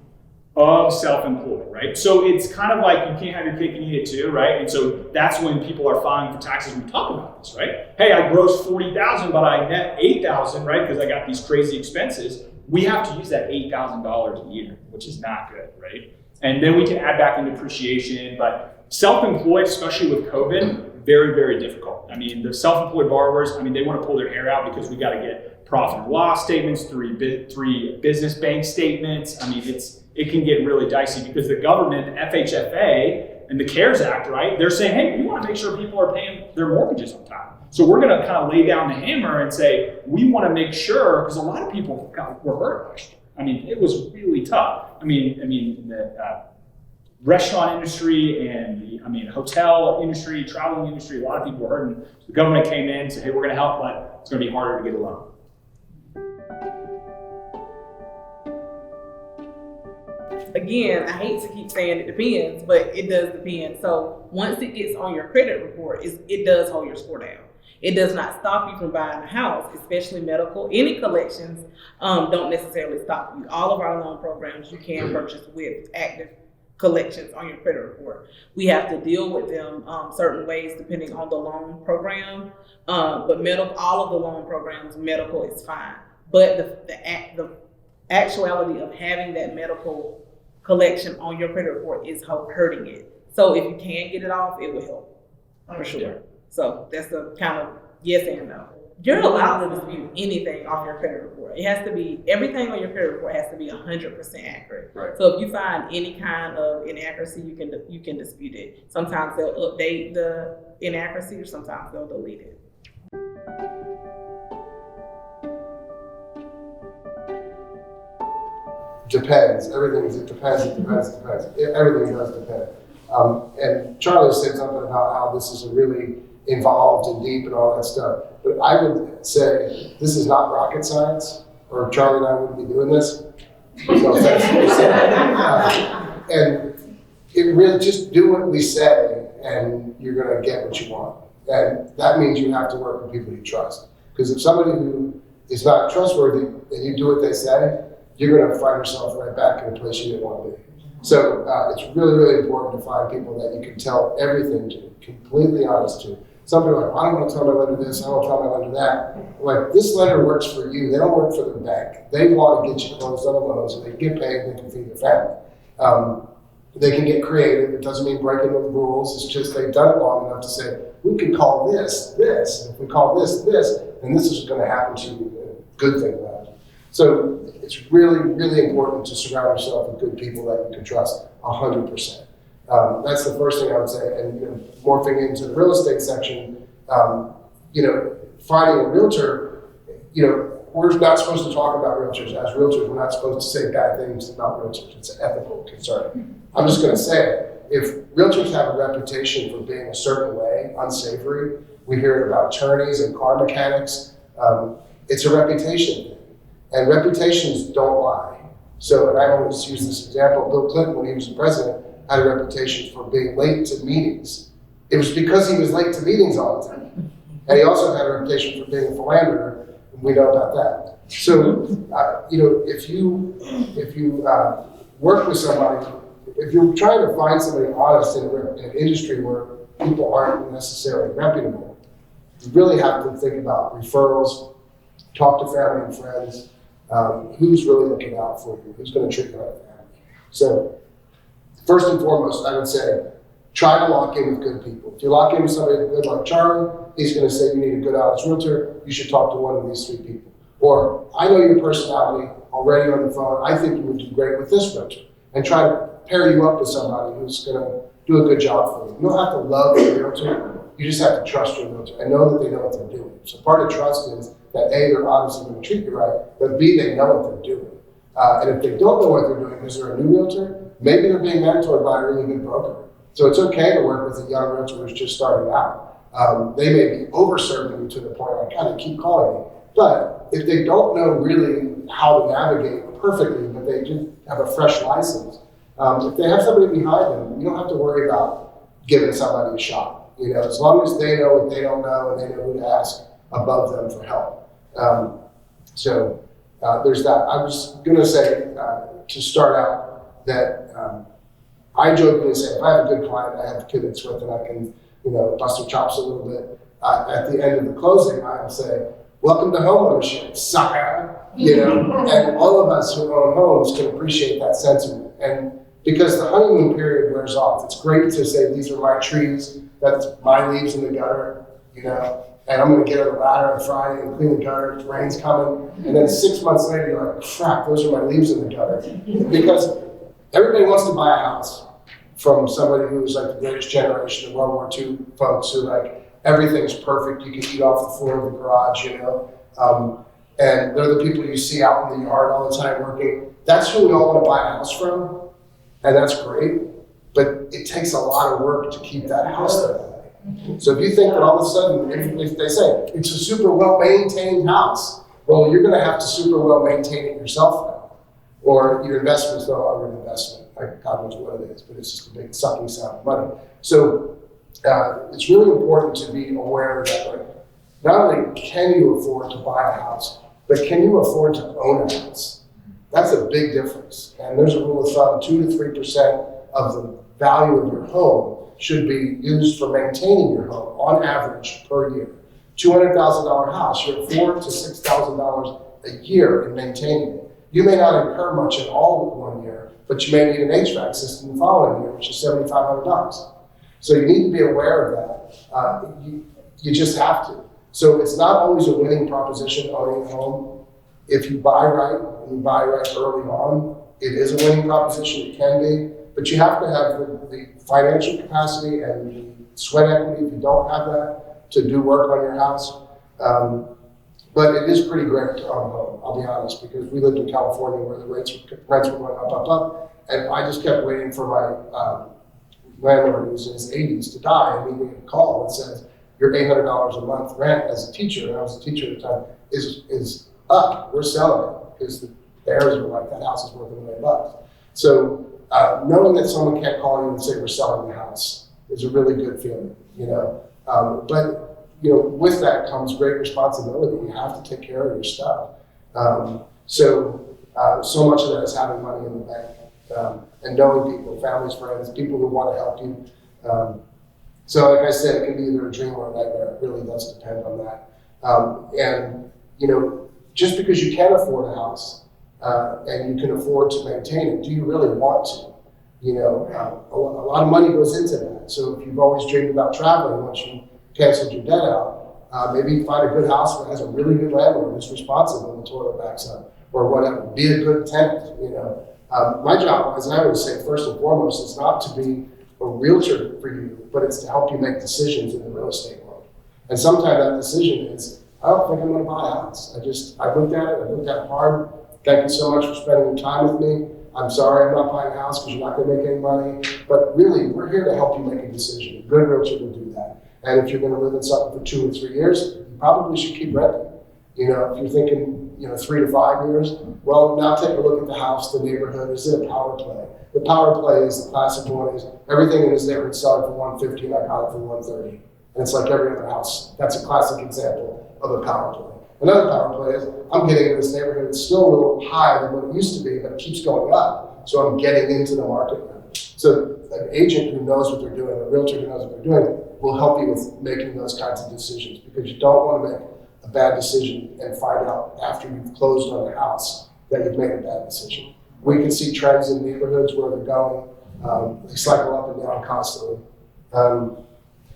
of self-employed, right? So it's kind of like you can't have your cake and eat it too, right? And so that's when people are filing for taxes. We talk about this, right? Hey, I grossed $40,000, but I net $8,000, right? Because I got these crazy expenses. We have to use that $8,000 a year, which is not good, right? And then we can add back in depreciation, but self-employed, especially with COVID, very, very difficult. I mean, the self-employed borrowers, I mean, they want to pull their hair out because we got to get profit and loss statements, three business bank statements. I mean, it can get really dicey because the government, the FHFA and the CARES Act, right? They're saying, hey, we want to make sure people are paying their mortgages on time. So we're going to kind of lay down the hammer and say, we want to make sure, because a lot of people were hurt last year. I mean, it was really tough. I mean, the restaurant industry and the hotel industry, traveling industry, a lot of people were hurting. So the government came in and said, hey, we're going to help, but it's going to be harder to get a loan. Again, I hate to keep saying it depends, but it does depend. So once it gets on your credit report, it does hold your score down. It does not stop you from buying a house, especially medical. Any collections don't necessarily stop you. All of our loan programs you can purchase with active collections on your credit report. We have to deal with them certain ways depending on the loan program. But all of the loan programs, medical is fine. But the actuality of having that medical collection on your credit report is hurting it. So if you can get it off, it will help for sure. Yeah. So that's the kind of yes and no. You're allowed to dispute anything off your credit report. It has to be, everything on your credit report has to be 100% accurate. Right. So if you find any kind of inaccuracy, you can dispute it. Sometimes they'll update the inaccuracy, or sometimes they'll delete it. Depends. It depends. Everything does depend. And Charlie said something about how this is really involved and deep and all that stuff. But I would say this is not rocket science, or Charlie and I wouldn't be doing this. No offense. And it really, just do what we say and you're gonna get what you want. And that means you have to work with people you trust. Because if somebody who is not trustworthy and you do what they say, you're gonna find yourself right back in a place you didn't want to be. So it's really, really important to find people that you can tell everything to, completely honest to. Some people are like, I don't want to tell my lender this, I don't want to tell my lender that. Like, this lender works for you. They don't work for the bank. They want to get you closed on a loan so they can get paid and they can feed their family. They can get creative. It doesn't mean breaking the rules. It's just they've done it long enough to say, we can call this, this. And if we call this, this, then this is going to happen to you. A good thing about it. So it's really, really important to surround yourself with good people that you can trust 100%. That's the first thing I would say. And morphing into the real estate section, finding a realtor, we're not supposed to talk about realtors. As realtors, we're not supposed to say bad things about realtors. It's an ethical concern. I'm just going to say it. If realtors have a reputation for being a certain way, unsavory, we hear it about attorneys and car mechanics. It's a reputation thing. And reputations don't lie. So, and I always use this example, Bill Clinton, when he was the president, had a reputation for being late to meetings. It was because he was late to meetings all the time. And he also had a reputation for being a philanderer, and we know about that. So, if you work with somebody, if you're trying to find somebody honest in an industry where people aren't necessarily reputable, you really have to think about referrals, talk to family and friends, who's really looking out for you, who's going to treat you like family. So, first and foremost, I would say, try to lock in with good people. If you lock in with somebody good like Charlie, he's going to say you need a good honest realtor, you should talk to one of these three people. Or, I know your personality already on the phone, I think you would do great with this realtor. And try to pair you up with somebody who's going to do a good job for you. You don't have to love your realtor, you just have to trust your realtor and know that they know what they're doing. So part of trust is that A, they're obviously going to treat you right, but B, they know what they're doing. And if they don't know what they're doing because they're a new realtor, maybe they're being mentored by a really good broker. So it's okay to work with a young realtor who's just starting out. They may be over-serving you to the point, like, God, they keep calling me. But if they don't know really how to navigate perfectly, but they do have a fresh license, if they have somebody behind them, you don't have to worry about giving somebody a shot. You know, as long as they know what they don't know and they know who to ask above them for help. So there's that. I was going to say to start out that I jokingly say if I have a good client I have kids with and I can, you know, bust their chops a little bit, at the end of the closing I will say, welcome to homeownership, sucker. You know, and all of us who own homes can appreciate that sentiment. And because the honeymoon period wears off, it's great to say these are my trees, that's my leaves in the gutter, you know, and I'm going to get on the ladder on Friday and clean the gutter, the rain's coming, and then 6 months later you're like, crap, those are my leaves in the gutter. Because everybody wants to buy a house from somebody who's like the greatest generation of World War II folks who like, everything's perfect, you can eat off the floor of the garage, you know. And they're the people you see out in the yard all the time working. That's who we all want to buy a house from, and that's great, but it takes a lot of work to keep that house that way. So if you think that all of a sudden, if they say, it's a super well-maintained house, well, you're gonna have to super well maintain it yourself now, or your investment's no longer an investment. Like God knows what it is, but it's just a big sucking sound of money. So it's really important to be aware that like, not only can you afford to buy a house, but can you afford to own a house? That's a big difference. And there's a rule of thumb, 2 to 3% of the value of your home should be used for maintaining your home on average per year. $200,000 house, you're at $4,000 to $6,000 a year in maintaining it. You may not incur much at all one year, but you may need an HVAC system the following year, which is $7,500. So you need to be aware of that. You just have to. So it's not always a winning proposition owning a home. If you buy right and you buy right early on, it is a winning proposition, it can be, but you have to have the financial capacity and the sweat equity, if you don't have that, to do work on your house. But it is pretty great to own a home, I'll be honest, because we lived in California where the rents were going up, and I just kept waiting for my landlord who was in his 80s to die, and we get a call that says, your $800 a month rent as a teacher, and I was a teacher at the time, is up. We're selling it because the heirs are like, that house is worth $1 million. So knowing that someone can't call you and say we're selling the house is a really good feeling, you know. But you know, with that comes great responsibility. You have to take care of your stuff. So much of that is having money in the bank and knowing people, families, friends, people who want to help you. So like I said, it can be either a dream or a nightmare. It really does depend on that. And, you know, just because you can afford a house and you can afford to maintain it, do you really want to? You know, a lot of money goes into that. So if you've always dreamed about traveling, once you canceled your debt out, maybe you find a good house that has a really good landlord who's responsive when the toilet backs up or whatever. Be a good tenant, you know. My job, as I would say, first and foremost, is not to be a realtor for you, but it's to help you make decisions in the real estate world. And sometimes that decision is, I don't think I'm going to buy a house. I looked at it hard. Thank you so much for spending your time with me. I'm sorry I'm not buying a house because you're not going to make any money. But really, we're here to help you make a decision. A good realtor will do that. And if you're going to live in something for 2 or 3 years, you probably should keep renting. You know, if you're thinking, 3 to 5 years, well, now take a look at the house, the neighborhood. Is it a power play? The power play is the classic one is everything in this neighborhood selling for $150 and I got it for $130. And it's like every other house. That's a classic example of a power play. Another power play is I'm getting in this neighborhood. It's still a little higher than what it used to be, but it keeps going up. So I'm getting into the market now. So an agent who knows what they're doing, a realtor who knows what they're doing, will help you with making those kinds of decisions because you don't want to make a bad decision and find out after you've closed on the house that you've made a bad decision. We can see trends in neighborhoods where they're going. They cycle up and down constantly.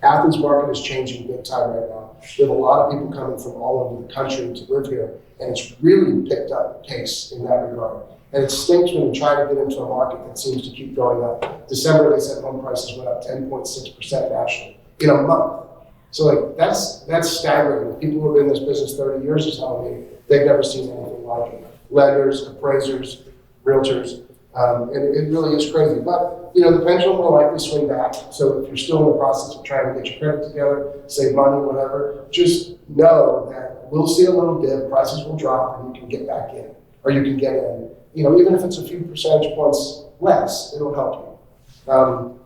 Athens market is changing big time right now. We have a lot of people coming from all over the country to live here, and it's really picked up pace in that regard. And it stinks when you try to get into a market that seems to keep going up. December, they said home prices went up 10.6% nationally in a month. So like that's staggering. People who have been in this business 30 years are telling me they've never seen anything like it. Lenders, appraisers, realtors, And it really is crazy. But, you know, the pendulum will likely swing back. So if you're still in the process of trying to get your credit together, save money, whatever, just know that we'll see a little dip, prices will drop, and you can get back in, or you can get in. You know, even if it's a few percentage points less, it'll help you.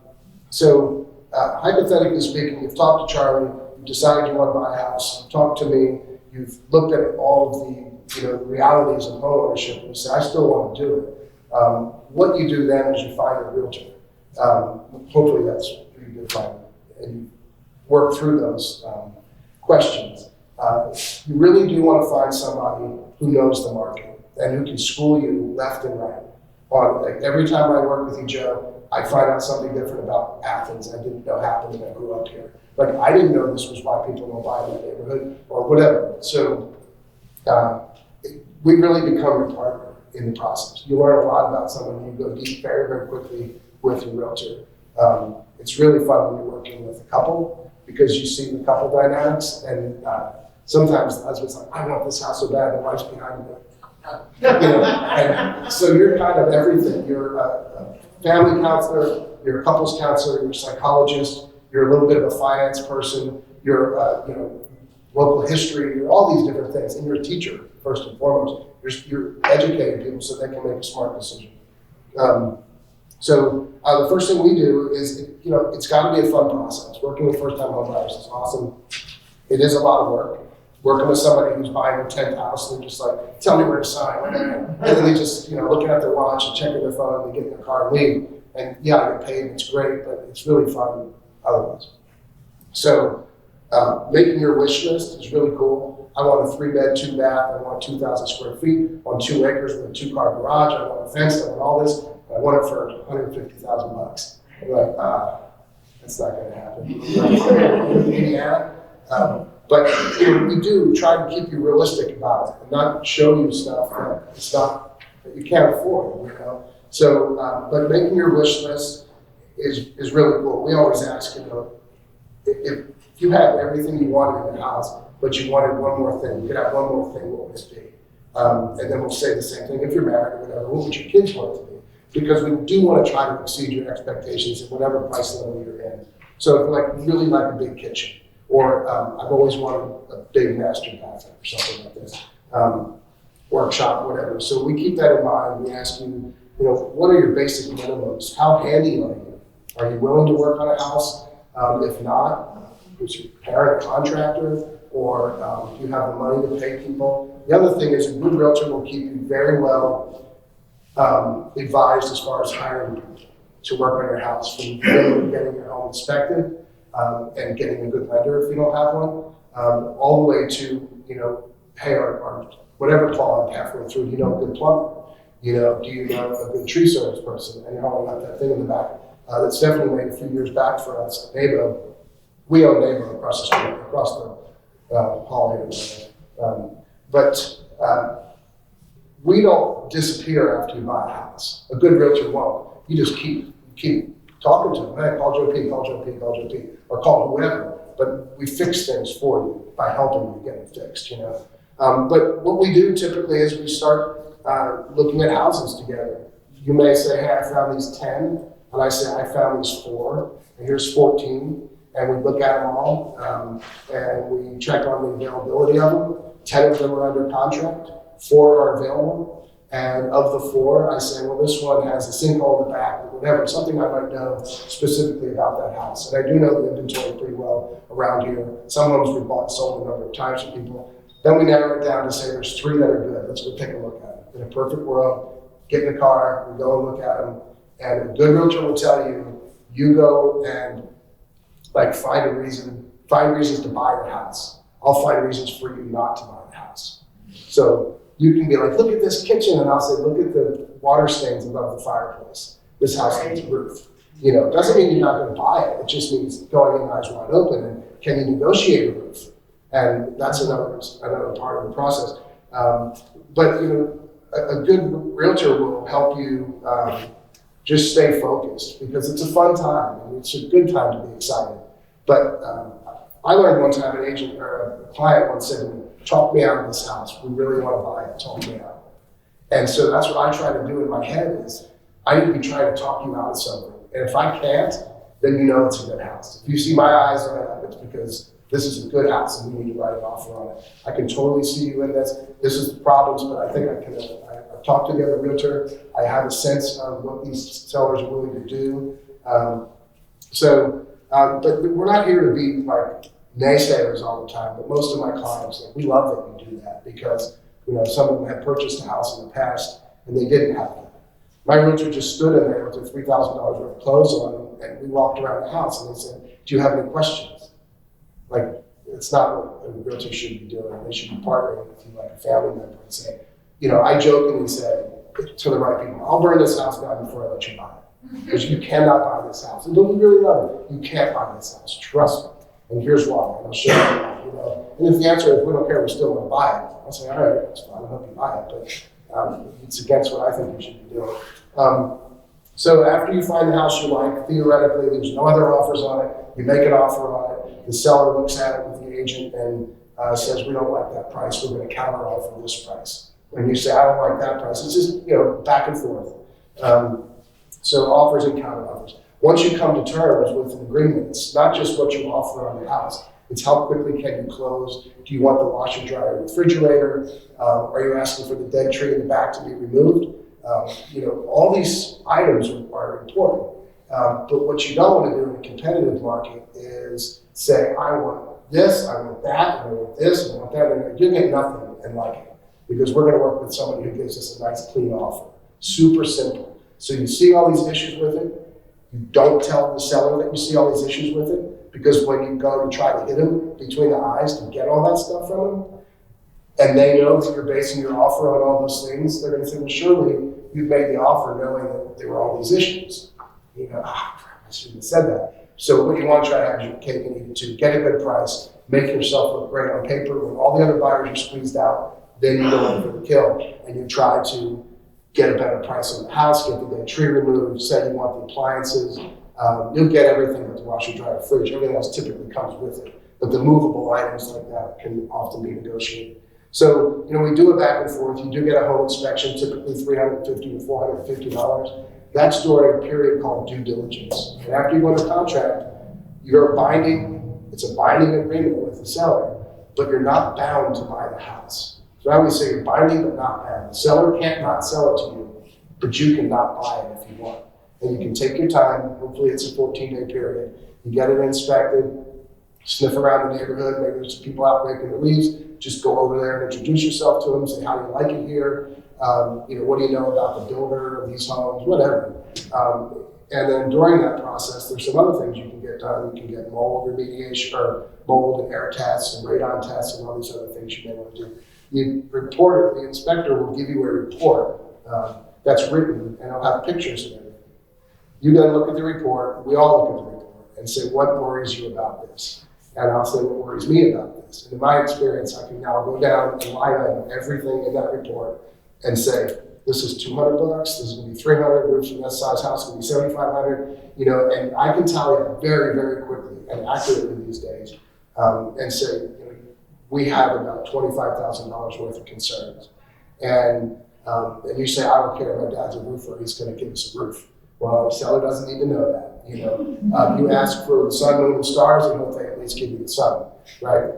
Hypothetically speaking, you've talked to Charlie, you've decided you want to buy a house, you've talked to me, you've looked at all of the, you know, realities of home ownership, and you say, I still want to do it. What you do then is you find a realtor. Hopefully that's pretty good find, and you work through those questions. You really do want to find somebody who knows the market and who can school you left and right. Like, every time I work with you, Joe, I find out something different about Athens I didn't know happened when I grew up here. Like, I didn't know this was why people don't buy in that neighborhood or whatever. So we really become your partner in the process. You learn a lot about someone. You go deep very, very quickly with your realtor. It's really fun when you're working with a couple because you see the couple dynamics, and sometimes the husband's like, I want this house so bad, the wife's behind me. You know, and so you're kind of everything. You're a family counselor, you're a couples counselor, you're a psychologist, you're a little bit of a finance person, you're you know, local history, you're all these different things, and you're a teacher first and foremost. You're educating people so they can make a smart decision. The first thing we do is, you know, it's got to be a fun process. Working with first-time home buyers is awesome. It is a lot of work. Working with somebody who's buying their 10th house, and they're just like, tell me where to sign. And then they just, you know, looking at their watch and checking their phone, and they get in their car and leave. And yeah, I get paid, and it's great, but it's really fun otherwise. So making your wish list is really cool. I want a 3-bed, 2-bath. I want 2,000 square feet on 2 acres with a 2-car garage. I want a fence. I want all this. I want it for $150,000. I'm like, that's not going to happen. In Indiana. But you know, we do try to keep you realistic about it and not show you stuff that it's not, that you can't afford, you know. So, but making your wish list is really cool. We always ask, you know, if you have everything you wanted in the house, but you wanted one more thing, you could have one more thing, what would this be? And then we'll say the same thing if you're married or whatever, what would your kids want it to be? Because we do want to try to exceed your expectations at whatever price level you're in. So if you like, really like a big kitchen, or I've always wanted a big master bathroom or something like this, workshop, whatever. So we keep that in mind. We ask you, you know, what are your basic minimums? How handy are you? Are you willing to work on a house? If not, is your parent a contractor, or do you have the money to pay people? The other thing is a good realtor will keep you very well advised as far as hiring people to work on your house, from getting your home inspected, and getting a good lender if you don't have one, all the way to, you know, hey, our whatever clause halfway through, do you know a good plumber? You know, do you know a good tree service person? And you're holding up that thing in the back. That's definitely made a few years back for us. Nabo, we own Nabo across the street, across the hall here. But we don't disappear after you buy a house. A good realtor won't. You just keep talking to them. Hey, call Joe P, call Joe P, call Joe P, or call whoever. But we fix things for you by helping you get it fixed, you know. But what we do typically is we start looking at houses together. You may say, hey, I found these 10, and I say, I found these 4, and here's 14, and we look at them all, and we check on the availability of them. 10 of them are under contract, 4 are available. And of the 4, I say, well, this one has a sinkhole in the back, or whatever, something I might know specifically about that house. And I do know the inventory pretty well around here. Some homes we bought and sold a number of times for people. Then we narrow it down to say there's 3 that are good. Let's go take a look at them. In a perfect world, get in the car, we go and look at them. And a good realtor will tell you, you go and like find reasons to buy the house. I'll find reasons for you not to buy the house. So you can be like, look at this kitchen, and I'll say, look at the water stains above the fireplace. This house needs a roof. You know, it doesn't mean you're not going to buy it. It just means going in eyes wide open, and can you negotiate a roof? And that's another part of the process. But you know, a good realtor will help you just stay focused, because it's a fun time and it's a good time to be excited. But I learned one time, an agent or a client once said to me, talk me out of this house. We really want to buy it. Talk me out. And so that's what I try to do in my head is, I need to be trying to talk you out of something. And if I can't, then you know it's a good house. If you see my eyes light up, it's because this is a good house and we need to write an offer on it. I can totally see you in this. This is the problems, but I think I've talked to the other realtor. I have a sense of what these sellers are willing to do. But we're not here to be like naysayers all the time, but most of my clients, we love that you do that because, some of them have purchased a house in the past and they didn't have that. My realtor just stood in there with their $3,000 worth of clothes on and we walked around the house and they said, do you have any questions? Like, it's not what a realtor should be doing. They should be partnering with you like a family member and say, I jokingly say to the right people, I'll burn this house down before I let you buy it. Because you cannot buy this house. And don't you really love it? You can't buy this house. Trust me. And here's why. And I'll show you why. And if the answer is we don't care, we still want to buy it, I'll say, all right, that's fine. I'll help you buy it. But it's against what I think you should be doing. So after you find the house you like, theoretically, there's no other offers on it. You make an offer on it. The seller looks at it with the agent and says, we don't like that price. We're going to counter offer this price. When you say, I don't like that price, it's just, back and forth. So offers and counter offers. Once you come to terms with an agreement, it's not just what you offer on the house. It's how quickly can you close? Do you want the washer, dryer, refrigerator? Are you asking for the dead tree in the back to be removed? All these items are important. But what you don't want to do in a competitive market is say, I want this, I want that, I want this, I want that. And you get nothing and like it. Because we're going to work with somebody who gives us a nice, clean offer. Super simple. So you see all these issues with it. You don't tell the seller that you see all these issues with it, because when you go to try to hit them between the eyes to get all that stuff from them, and they know that you're basing your offer on all those things, they're going to say, well, surely you've made the offer knowing that there were all these issues. I shouldn't have said that. So what you want to try to have is your cake and eat it too. Get a good price, make yourself look great on paper. When all the other buyers are squeezed out, then you go in for the kill and you try to get a better price on the house, get the dead tree removed, say you want the appliances. You'll get everything with the washer, dryer, fridge. Everything else typically comes with it. But the movable items like that can often be negotiated. So, we do a back and forth. You do get a home inspection, typically $350 to $450. That's during a period called due diligence. And after you go into contract, it's a binding agreement with the seller, but you're not bound to buy the house. So I always say you're binding but not bound. The seller can't not sell it to you, but you can not buy it if you want. And you can take your time. Hopefully it's a 14-day period. You get it inspected, sniff around the neighborhood. Maybe there's some people out raking the leaves. Just go over there and introduce yourself to them. Say how you like it here. What do you know about the builder of these homes? Whatever. And then during that process, there's some other things you can get done. You can get mold remediation or mold and air tests and radon tests and all these other things you may want to do. The inspector will give you a report that's written, and it'll have pictures and everything. You then look at the report, we all look at the report, and say, what worries you about this? And I'll say, what worries me about this? And in my experience, I can now go down and line item everything in that report and say, this is $200, this is going to be $300, roofs from this size house is going to be $7,500, and I can tell you very, very quickly and accurately these days, and say, we have about $25,000 worth of concerns. And you say, I don't care, my dad's a roofer, he's going to give us a roof. Well, the seller doesn't need to know that. You ask for the sun, moon, and stars, and hope they at least give you the sun, right?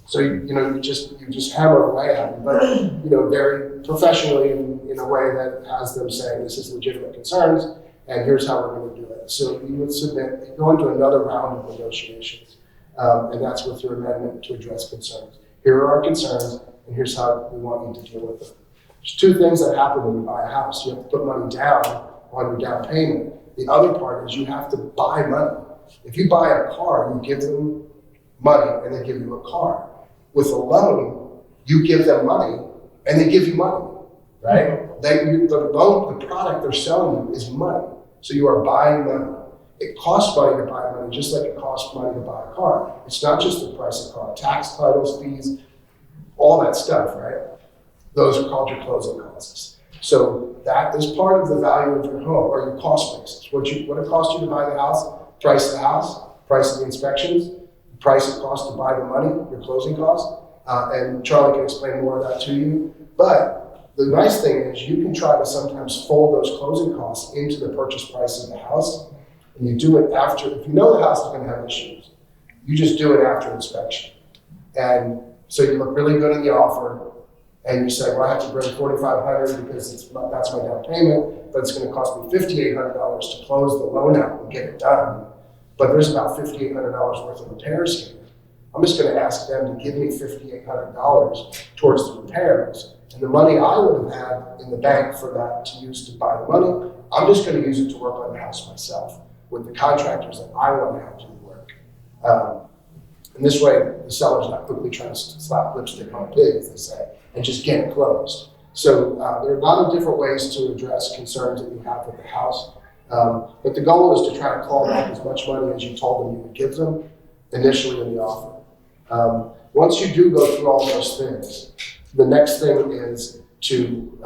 So you just hammer away at them, but very professionally in a way that has them saying this is legitimate concerns, and here's how we're going to do it. So you would submit, you go into another round of negotiations. And that's with your amendment to address concerns. Here are our concerns, and here's how we want you to deal with them. There's two things that happen when you buy a house. You have to put money down on your down payment. The other part is you have to buy money. If you buy a car, you give them money, and they give you a car. With a loan, you give them money, and they give you money, right? The product they're selling you is money. So you are buying money. It costs money to buy money, just like it costs money to buy a car. It's not just the price of the car, tax, titles, fees, all that stuff, right? Those are called your closing costs. So that is part of the value of your home, or your cost basis. What it costs you to buy the house, price of the house, price of the inspections, the price it costs to buy the money, your closing costs, and Charlie can explain more of that to you. But The nice thing is you can try to sometimes fold those closing costs into the purchase price of the house, and you do it after, if you know the house is gonna have issues, you just do it after inspection. And so you look really good in the offer, and you say, well, I have to bring $4,500 because that's my down payment, but it's gonna cost me $5,800 to close the loan out and get it done. But there's about $5,800 worth of repairs here. I'm just gonna ask them to give me $5,800 towards the repairs. And the money I would have had in the bank for that to use to buy the money, I'm just gonna use it to work on the house myself with the contractors that I want to have do the work. And this way, the seller's not quickly trying to slap lipstick on a pig, as they say, and just get it closed. So there are a lot of different ways to address concerns that you have with the house. But the goal is to try to claw back as much money as you told them you would give them initially in the offer. Once you do go through all those things, the next thing is to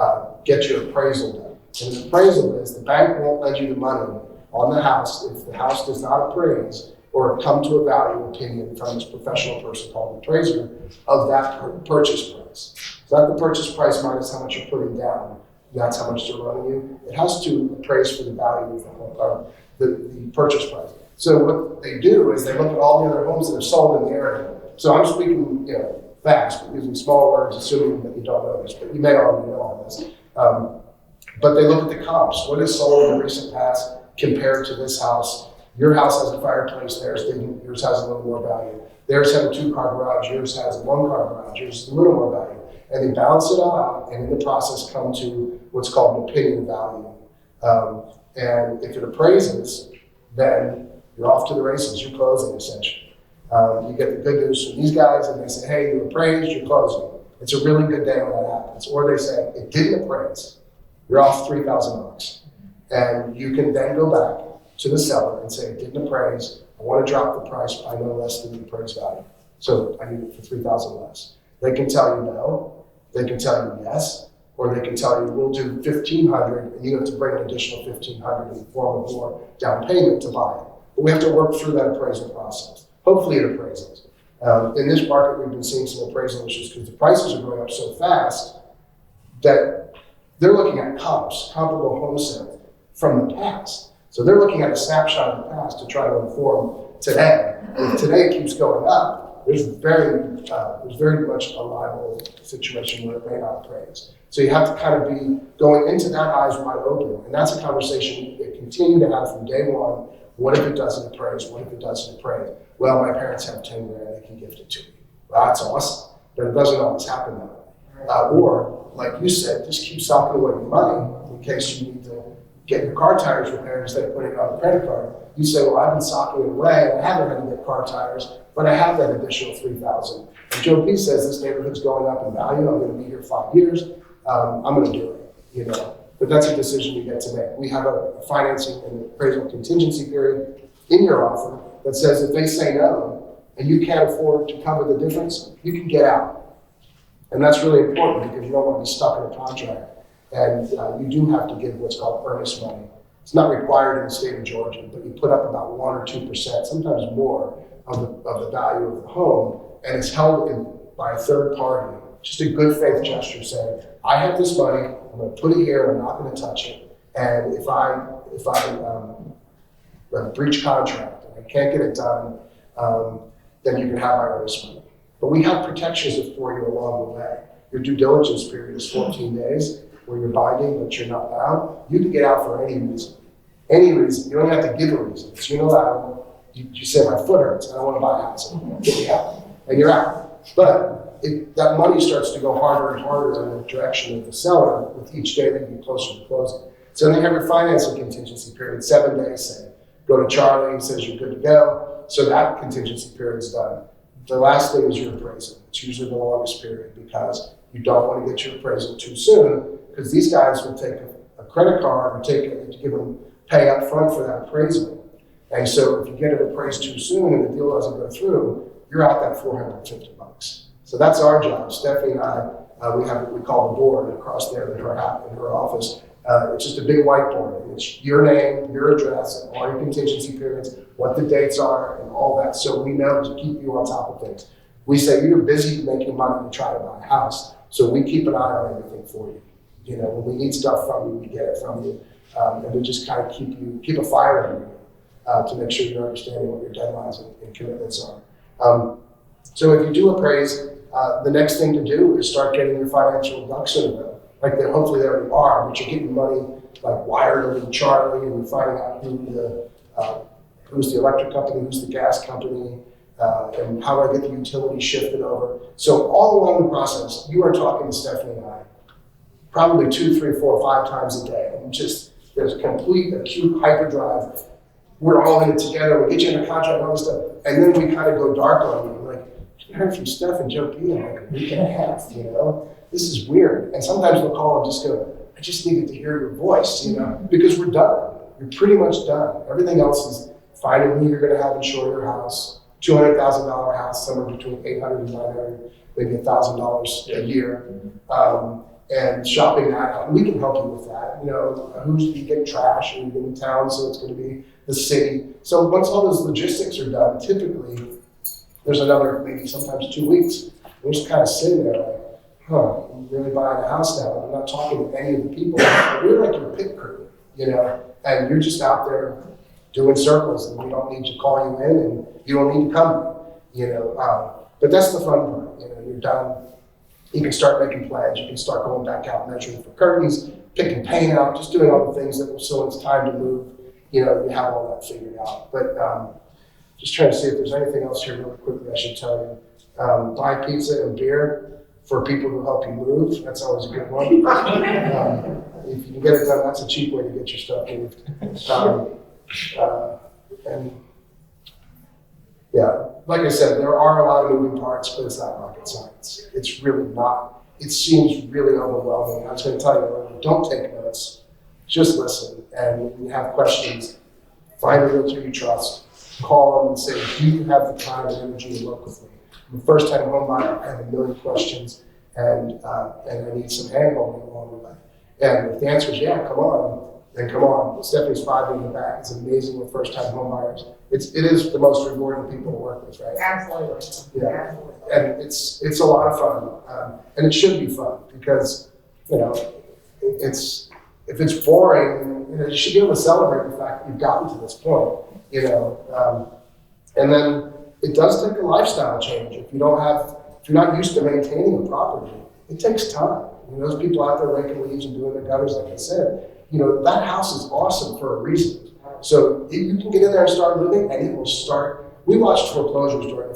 get your appraisal done. And the appraisal is the bank won't lend you the money on the house if the house does not appraise or come to a value opinion from this professional person called an appraiser of that purchase price. So that's the purchase price minus how much you're putting down. That's how much they're running you. It has to appraise for the value of the home, the purchase price. So what they do is they look at all the other homes that are sold in the area. So I'm speaking, fast, but using small words, assuming that you don't know this, but you may already know all this. But they look at the comps. What is sold in the recent past compared to this house? Your house has a fireplace, theirs didn't, yours has a little more value. Theirs had a 2-car garage, yours has a 1-car garage, yours has a little more value. And they balance it all out, and in the process come to what's called an opinion value. And if it appraises, then you're off to the races, you're closing essentially. You get the good news from these guys, and they say, hey, you appraised, you're closing. It's a really good day when that happens. Or they say, it didn't appraise, you're off $3,000. And you can then go back to the seller and say, it didn't appraise, I want to drop the price by no less than the appraised value. So I need it for $3,000 less. They can tell you no, they can tell you yes, or they can tell you we'll do $1,500 and you have to bring an additional $1,500 in the form of more down payment to buy it. But we have to work through that appraisal process. Hopefully it appraises. In this market, we've been seeing some appraisal issues because the prices are going up so fast that they're looking at comparable home sales from the past. So they're looking at a snapshot of the past to try to inform today. And if today keeps going up, there's very much a liable situation where it may not appraise. So you have to kind of be going into that eyes wide open. And that's a conversation you continue to have from day one. What if it doesn't appraise? What if it doesn't appraise? Well, my parents have 10 grand, they can gift it to me. Well, that's awesome, but it doesn't always happen that way. Or, like you said, just keep socking away your money in case you need to get your car tires repaired instead of putting it on a credit card. You say, well, I've been socking it away, I haven't had to get car tires, but I have that additional $3,000. And Joe P says this neighborhood's going up in value, I'm gonna be here 5 years, I'm gonna do it, But that's a decision you get to make. We have a financing and appraisal contingency period in your offer that says if they say no, and you can't afford to cover the difference, you can get out. And that's really important because you don't want to be stuck in a contract. And you do have to give what's called earnest money. It's not required in the state of Georgia, but you put up about 1 or 2%, sometimes more, of the value of the home, and it's held by a third party. Just a good faith gesture saying, I have this money, I'm going to put it here, I'm not going to touch it. And if I breach contract and I can't get it done, then you can have my earnest money. But we have protections for you along the way. Your due diligence period is 14 days. Where you're binding, but you're not bound, you can get out for any reason. Any reason. You don't have to give a reason. It's unilateral. You say, my foot hurts, I don't want to buy a house. Get me out. And you're out. But that money starts to go harder and harder in the direction of the seller with each day that you get closer to closing. So then you have your financing contingency period, 7 days, say. Go to Charlie, he says you're good to go. So that contingency period's done. The last thing is your appraisal. It's usually the longest period because you don't want to get your appraisal too soon, because these guys will take a credit card or pay up front for that appraisal. And so if you get it appraised too soon and the deal doesn't go through, you're out that $450. So that's our job. Stephanie and I, we have what we call the board across there in her office. It's just a big whiteboard. It's your name, your address, and all your contingency periods, what the dates are, and all that. So we know to keep you on top of things. We say you're busy making money to try to buy a house, so we keep an eye on everything for you. You know, when we need stuff from you, we get it from you. And we just kind of keep a fire in you to make sure you're understanding what your deadlines and commitments are. So if you do appraise, the next thing to do is start getting your financial ducks in a row. Like hopefully they already are, but you're getting money like wired over to Charlie, and you're finding out who's the electric company, who's the gas company, and how do I get the utilities shifted over. So all along the process, you are talking to Stephanie and I probably 2, 3, 4, 5 times a day. And just there's complete acute hyperdrive. We're all in it together. We get you in a contract and all this stuff, and then we kind of go dark on you. Like, I heard from Steph and Joe P in like a week and a half. You know, this is weird. And sometimes we'll call and just go, I just needed to hear your voice, you know, because we're done. You're pretty much done. Everything else is finding who you're going to have insure your house, $200,000 house, somewhere between $800 and $900, maybe $1,000 a year, and shopping that out. And we can help you with that. You know, you get trash, and you're in town, so it's going to be the city. So once all those logistics are done, typically there's another maybe sometimes 2 weeks. We're just kind of sitting there like, I'm really buying a house now. I'm not talking to any of the people. We're like your pit crew, you know, and you're just out there doing circles, and we don't need to call you in, and you don't need to come, you know. But that's the fun part, you know. You're done. You can start making plans. You can start going back out measuring for curtains, picking paint out, just doing all the things that so when it's time to move, you know, you have all that figured out. But just trying to see if there's anything else here really quickly I should tell you. Buy pizza and beer for people who help you move. That's always a good one. If you can get it done, that's a cheap way to get your stuff moved. And yeah, like I said, there are a lot of moving parts, but it's not rocket science. It's really not. It seems really overwhelming. I was going to tell you, don't take notes. Just listen. And when you have questions, find a realtor you trust. Call them and say, do you have the time and energy to work with me? I'm a first-time home buyer. I have a million questions, and I need some hand-holding along the way. And if the answer is yeah, come on, then come on. Stephanie's 5 in the back. It's amazing with first-time home buyers. It is the most rewarding people to work with, right? Absolutely. Yeah. And it's a lot of fun, and it should be fun because, you know, if it's boring, you know, you should be able to celebrate the fact that you've gotten to this point, you know. And then it does take a lifestyle change. If you're not used to maintaining a property, it takes time. You know, those people out there raking leaves and doing their gutters, like I said, you know, that house is awesome for a reason. So you can get in there and start living, and it will start. We watched foreclosures during the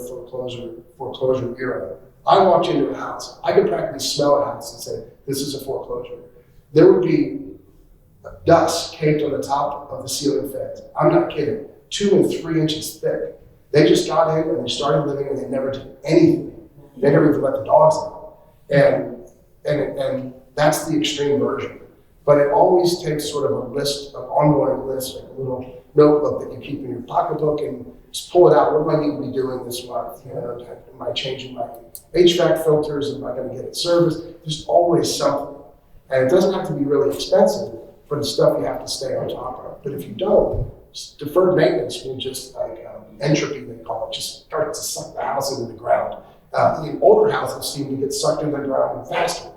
foreclosure era. I walked into a house. I could practically smell a house and say, this is a foreclosure. There would be dust caked on the top of the ceiling fans. I'm not kidding. 2 and 3 inches thick. They just got in and they started living, and they never did anything. They never even let the dogs out. And that's the extreme version. But it always takes sort of ongoing list, like a little notebook that you keep in your pocketbook, and just pull it out. What do I need to be doing this month? You know, am I changing my HVAC filters? Am I going to get it serviced? There's always something. And it doesn't have to be really expensive, but it's stuff you have to stay on top of. But if you don't, deferred maintenance will just, like entropy, they call it, just start to suck the house into the ground. The older houses seem to get sucked into the ground faster.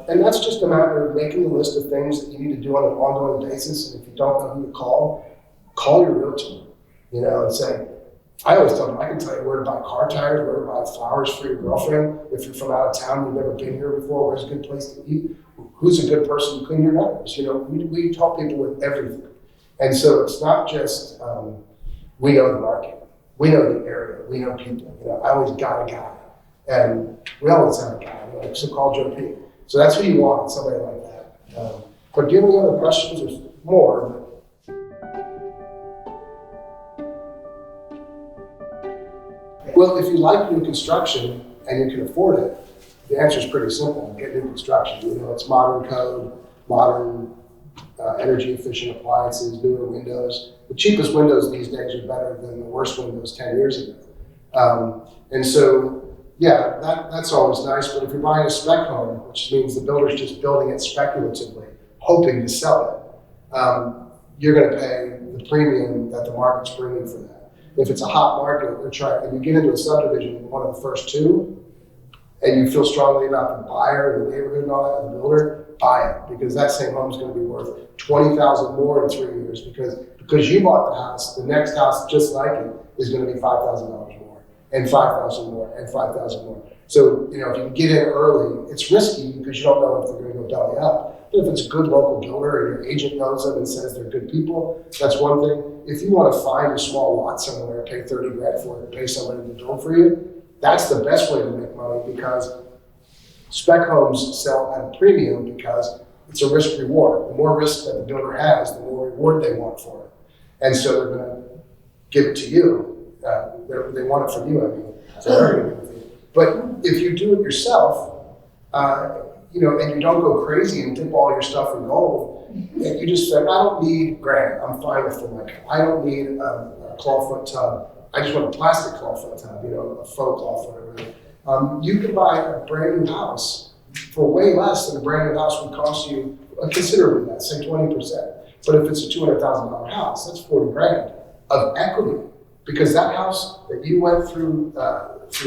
And that's just a matter of making a list of things that you need to do on an ongoing basis. And if you don't know who to call your realtor, you know, and say, I always tell them, I can tell you where to buy car tires, where to buy flowers for your girlfriend. If you're from out of town, you've never been here before, where's a good place to eat? Who's a good person to clean your gutters? You know, we help people with everything. And so it's not just, we know the market, we know the area, we know people. You know, I always got a guy, and we always have a guy, like so call Joe P. So that's who you want, somebody like that. But do you have any other questions? There's more. Well, if you like new construction and you can afford it, the answer is pretty simple. Get new construction. You know, it's modern code, modern energy efficient appliances, newer windows. The cheapest windows these days are better than the worst windows 10 years ago. And so, yeah, that's always nice. But if you're buying a spec home, which means the builder's just building it speculatively, hoping to sell it, you're going to pay the premium that the market's bringing for that. If it's a hot market, and you get into a subdivision, one of the first 2, and you feel strongly about the buyer and the neighborhood and all that, and the builder, buy it, because that same home is going to be worth $20,000 more in 3 years because you bought the house. The next house just like it is going to be $5,000 more, and $5,000 more, and $5,000 more. So, if you can get in early, it's risky because you don't know if they're going to go belly up. But if it's a good local builder and your agent knows them and says they're good people, that's one thing. If you want to find a small lot somewhere, pay $30,000 for it, pay somebody to build for you, that's the best way to make money, because spec homes sell at a premium because it's a risk reward. The more risk that the builder has, the more reward they want for it. And so they're going to give it to you. They want it from you, I mean. So they're going to give it to you. But if you do it yourself, and you don't go crazy and dip all your stuff in gold, and you just say, I don't need granite, I'm fine with Formica. I don't need a clawfoot tub. I just want a plastic clawfoot tub, a faux clawfoot or whatever. You can buy a brand new house for way less than a brand new house would cost you, considerably less, say 20%. But if it's a $200,000 house, that's $40,000 of equity, because that house that you went through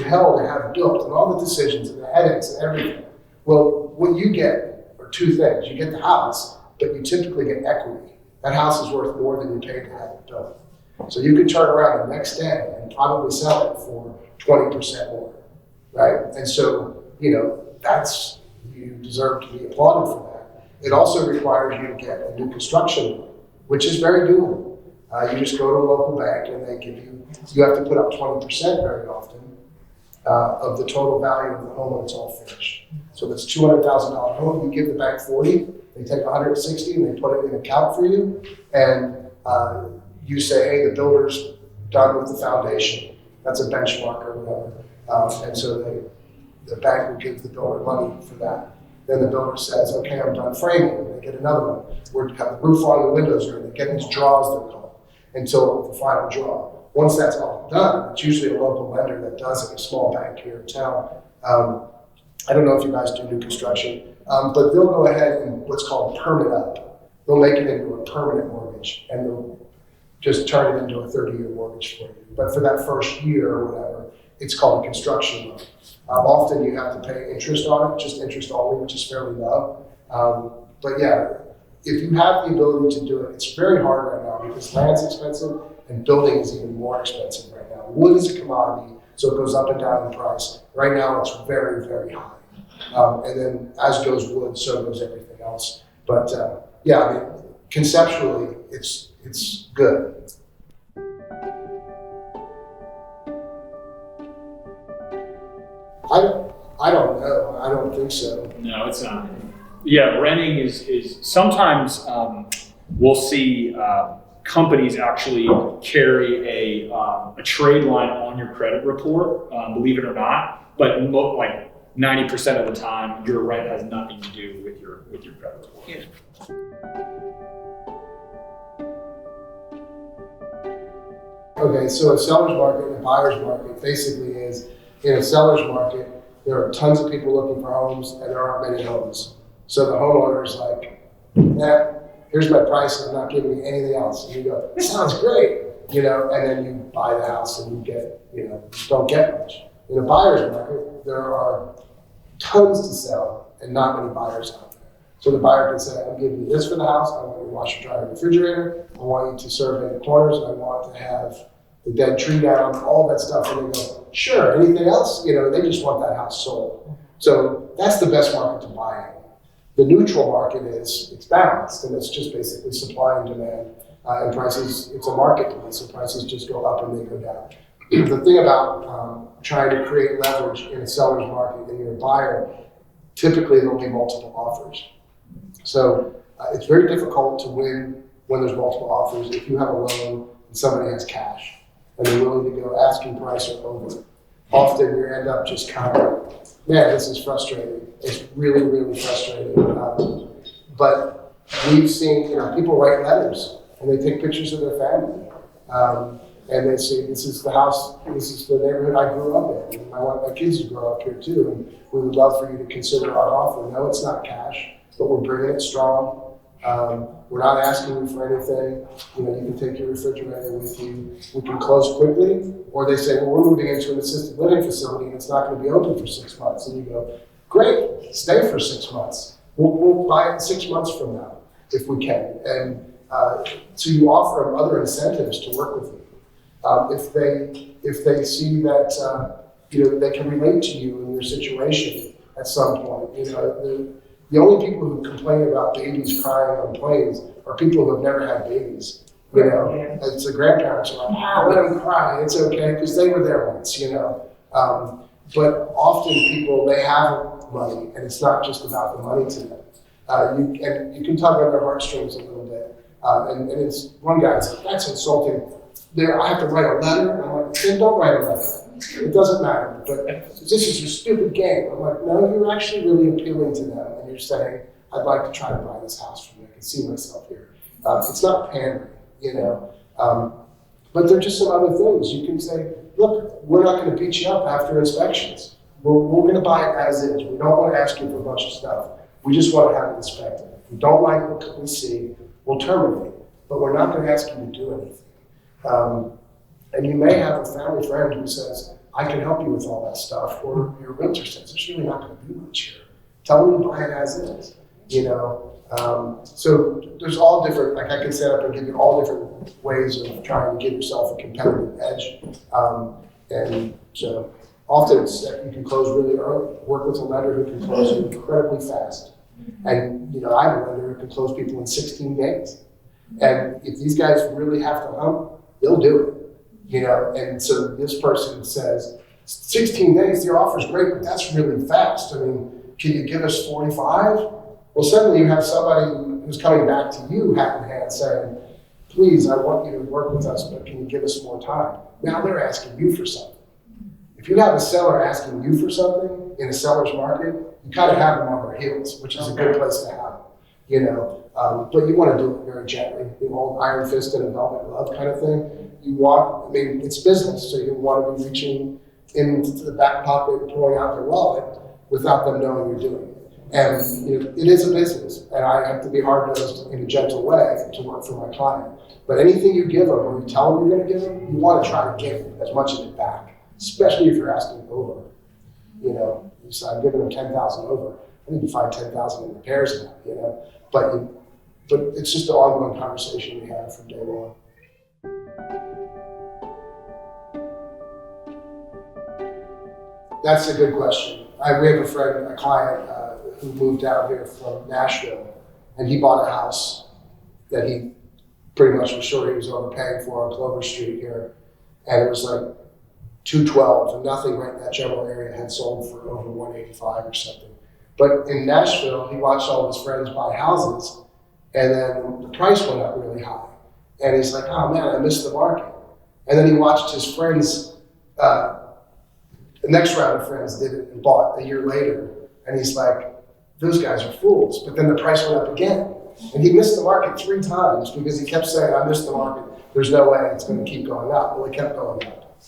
hell to have built, and all the decisions and the headaches and everything. Well, what you get are two things. You get the house, but you typically get equity. That house is worth more than you paid to have it built. So you could turn around the next day and probably sell it for 20% more, right? And so, you deserve to be applauded for that. It also requires you to get a new construction loan, which is very doable. You just go to a local bank and they give you have to put up 20% very often of the total value of the home when it's all finished. So if it's $200,000 home, you give the bank 40, they take 160 and they put it in an account for you, and you say, hey, the builder's done with the foundation. That's a benchmark or whatever. And so the bank will give the builder money for that. Then the builder says, okay, I'm done framing, and they get another one. We're have the roof on, the windows are in, they get these draws, they're called, until the final draw. Once that's all done, it's usually a local lender that does it, a small bank here in town. I don't know if you guys do new construction, but they'll go ahead and what's called permit up. They'll make it into a permanent mortgage, and they'll just turn it into a 30-year mortgage for you. But for that first year or whatever, it's called a construction loan. Often you have to pay interest on it, just interest only, which is fairly low. But yeah, if you have the ability to do it, it's very hard right now because land's expensive and building is even more expensive right now. Wood is a commodity, so it goes up and down in price. Right now it's very, very high. And then as goes wood, so goes everything else. But conceptually, it's good. I don't know. I don't think so. No, it's not. Yeah, renting is sometimes we'll see companies actually carry a trade line on your credit report, believe it or not. But like 90% of the time, your rent has nothing to do with your credit report. Yeah. Okay, so a seller's market and a buyer's market basically is, in a seller's market, there are tons of people looking for homes and there aren't many homes. So the homeowner's like, here's my price and I'm not giving you anything else. And you go, sounds great, and then you buy the house and you get, don't get much. In a buyer's market, there are tons to sell and not many buyers out there. So the buyer can say, I'm giving you this for the house, I want you to wash your dryer, refrigerator, I want you to survey the corners, and I want to have the dead tree down, all that stuff. And they go, sure, anything else? They just want that house sold. So that's the best market to buy in. The neutral market it's balanced, and it's just basically supply and demand. And prices, it's a marketplace, so prices just go up and they go down. The thing about trying to create leverage in a seller's market and you're a buyer, typically there'll be multiple offers. So it's very difficult to win when there's multiple offers if you have a loan and somebody has cash and they're willing to go asking price or over. Often you end up just kind of, man, this is frustrating. It's really, really frustrating. But we've seen, people write letters and they take pictures of their family. And they say, this is the house, this is the neighborhood I grew up in. And I want my kids to grow up here too. And we would love for you to consider our offer. No, it's not cash, but we're bringing it strong. We're not asking you for anything. You know, you can take your refrigerator with you. We can close quickly. Or they say, well, we're moving into an assisted living facility and it's not going to be open for 6 months. And you go, great, stay for 6 months. We'll buy it 6 months from now if we can. And so you offer them other incentives to work with you. If they see that you know, they can relate to you in your situation at some point. You know, the only people who complain about babies crying on planes are people who have never had babies. You know, it's the grandparents are like, let them cry, it's okay, because they were there once. You know, but often people, they have money, and it's not just about the money to them. You can tug on their heartstrings a little bit, and it's one guy's like, that's insulting. I have to write a letter, and I'm like, then don't write a letter. It doesn't matter, but this is a stupid game. I'm like, no, you're actually really appealing to them, and you're saying, I'd like to try to buy this house from you. I can see myself here. It's not pandering, you know. But there are just some other things. You can say, look, we're not going to beat you up after inspections. We're going to buy it as is. We don't want to ask you for a bunch of stuff. We just want to have it inspected. If we don't like what we see, we'll terminate. But we're not going to ask you to do anything. And you may have a family friend who says, I can help you with all that stuff, or your realtor says, there's really not going to be much here. Tell them to buy it as is, you know. So there's all different, like I can set up and give you all different ways of trying to give yourself a competitive edge. And so often it's that you can close really early, work with a lender who can close you incredibly fast. And, you know, I have a lender who can close people in 16 days. And if these guys really have to hump, they'll do it, you know. And so this person says, 16 days, your offer's great, but that's really fast. I mean, can you give us 45? Well, suddenly you have somebody who's coming back to you hat in hand saying, please, I want you to work with us, but can you give us more time? Now they're asking you for something. If you have a seller asking you for something in a seller's market, you kind of have them on their heels, which is a good place to have them, you know. But you want to do it very gently, the old iron fist and a velvet glove kind of thing. You want, I mean, it's business, so you want to be reaching into the back pocket and pulling out their wallet without them knowing you're doing it. And you know, it is a business, and I have to be hard-nosed in a gentle way to work for my client. But anything you give them, or you tell them you're going to give them, you want to try to give as much of it back, especially if you're asking over. You know, you say, I'm giving them 10,000 over. I need to find 10,000 in repairs now, you know. But it's just an ongoing conversation we have from day one. That's a good question. We have a friend, a client, who moved out here from Nashville, and he bought a house that he pretty much was sure he was overpaying for on Clover Street here, and it was like $212, and nothing right in that general area had sold for over $185 or something. But in Nashville, he watched all his friends buy houses, and then the price went up really high, and he's like, oh man, I missed the market. And then he watched his friends, the next round of friends did it and bought a year later, and he's like, those guys are fools. But then the price went up again. And he missed the market 3 times because he kept saying, I missed the market. There's no way it's going to keep going up. Well, it kept going up.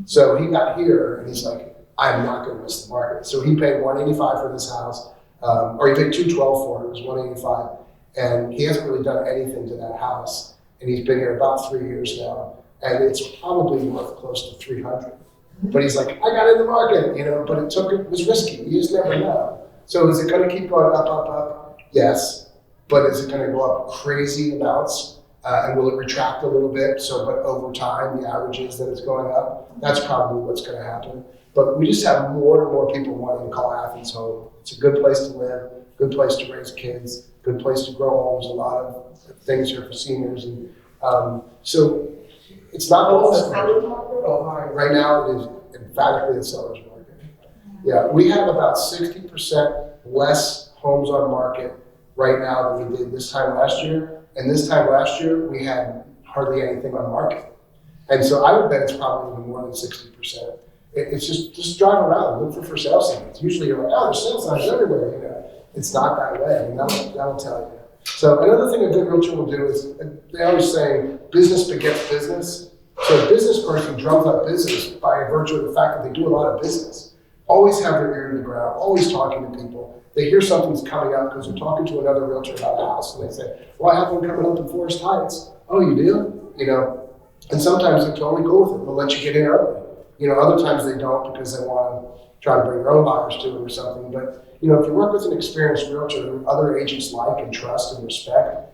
So he got here and he's like, I'm not going to miss the market. So he paid $185 for this house, or he paid $212 for it. It was $185. And he hasn't really done anything to that house. And he's been here about 3 years now. And it's probably worth close to $300. But he's like, I got in the market, you know, but it was risky. You just never know. So is it going to keep going up, up, up? Yes. But is it going to go up crazy amounts? And will it retract a little bit? So, but over time, the average is that it's going up. That's probably what's going to happen. But we just have more and more people wanting to call Athens home. It's a good place to live, good place to raise kids, good place to grow homes. A lot of things here for seniors. And so it's not a seller's market. Right now, it is emphatically a seller's market. Yeah, we have about 60% less homes on market right now than we did this time last year. And this time last year, we had hardly anything on market. And so I would bet it's probably even more than 60%. It's just drive around, look for sale signs. Usually you're like, oh, there's sale signs everywhere. You know, it's not that way, and that'll tell you. So another thing a good realtor will do is, they always say, business begets business. So a business person drums up business by virtue of the fact that they do a lot of business. always have their ear to the ground, always talking to people. They hear something's coming up because they're talking to another realtor about a house, and they say, well, I have one coming up in Forest Heights. Oh, you do? You know, and sometimes they totally go with it. They'll let you get in early. You know, other times they don't because they want to try to bring their own buyers to it or something. But, you know, if you work with an experienced realtor that other agents like and trust and respect,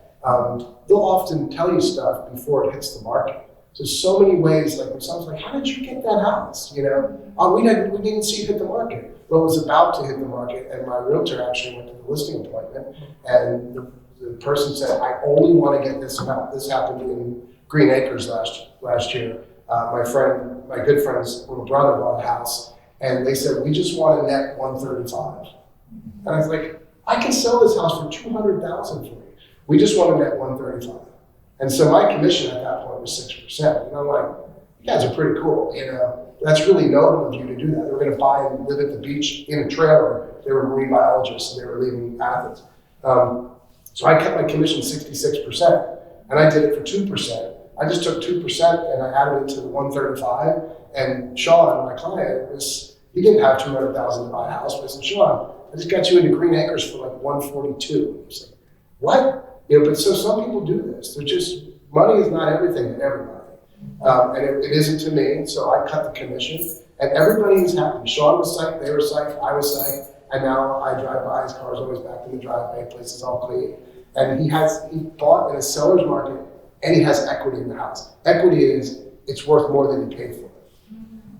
they'll often tell you stuff before it hits the market. There's so many ways, like when someone's like, how did you get that house? You know, oh, we didn't see it hit the market. Well, it was about to hit the market, and my realtor actually went to the listing appointment, and the person said, I only want to get this amount. This happened in Green Acres last year. My good friend's little brother bought a house, and they said, we just want a net 135. And I was like, I can sell this house for $200,000 for you. We just want a net 135. And so my commission at that point was 6%. And I'm like, you guys are pretty cool. You know, that's really noble of you to do that. They were going to buy and live at the beach in a trailer. They were marine biologists, and they were leaving Athens. So I kept my commission 66%, and I did it for 2%. I just took 2% and I added it to the 135. And Sean, my client, he didn't have $200,000 to buy a house, but I said, Sean, I just got you into Green Acres for like 142. He said, what? You know, but so some people do this. They're just, money is not everything to everybody. And it isn't to me, so I cut the commission. And everybody is happy. Sean was psyched, they were psyched, I was psyched, and now I drive by, his car's always back in the driveway, place is all clean. And he bought in a seller's market, and he has equity in the house. Equity is, it's worth more than you paid for it.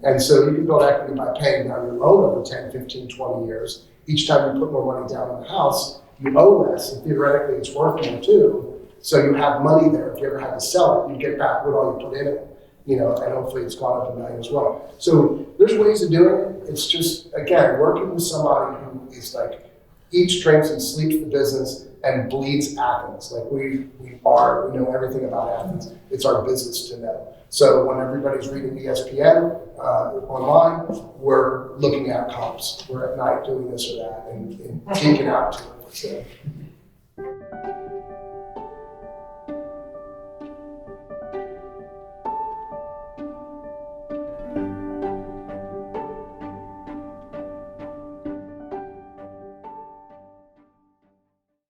And so you can build equity by paying down your loan over 10, 15, 20 years. Each time you put more money down in the house, you owe less, and theoretically it's worth more too. So you have money there. If you ever had to sell it, you get back what all you put in it, you know, and hopefully it's gone up in value as well. So there's ways of doing it. It's just, again, working with somebody who is like, eats, drinks, and sleeps the business and bleeds Athens. Like we know everything about Athens. It's our business to know. So when everybody's reading ESPN online, we're looking at comps. We're at night doing this or that and geeking out to it. So.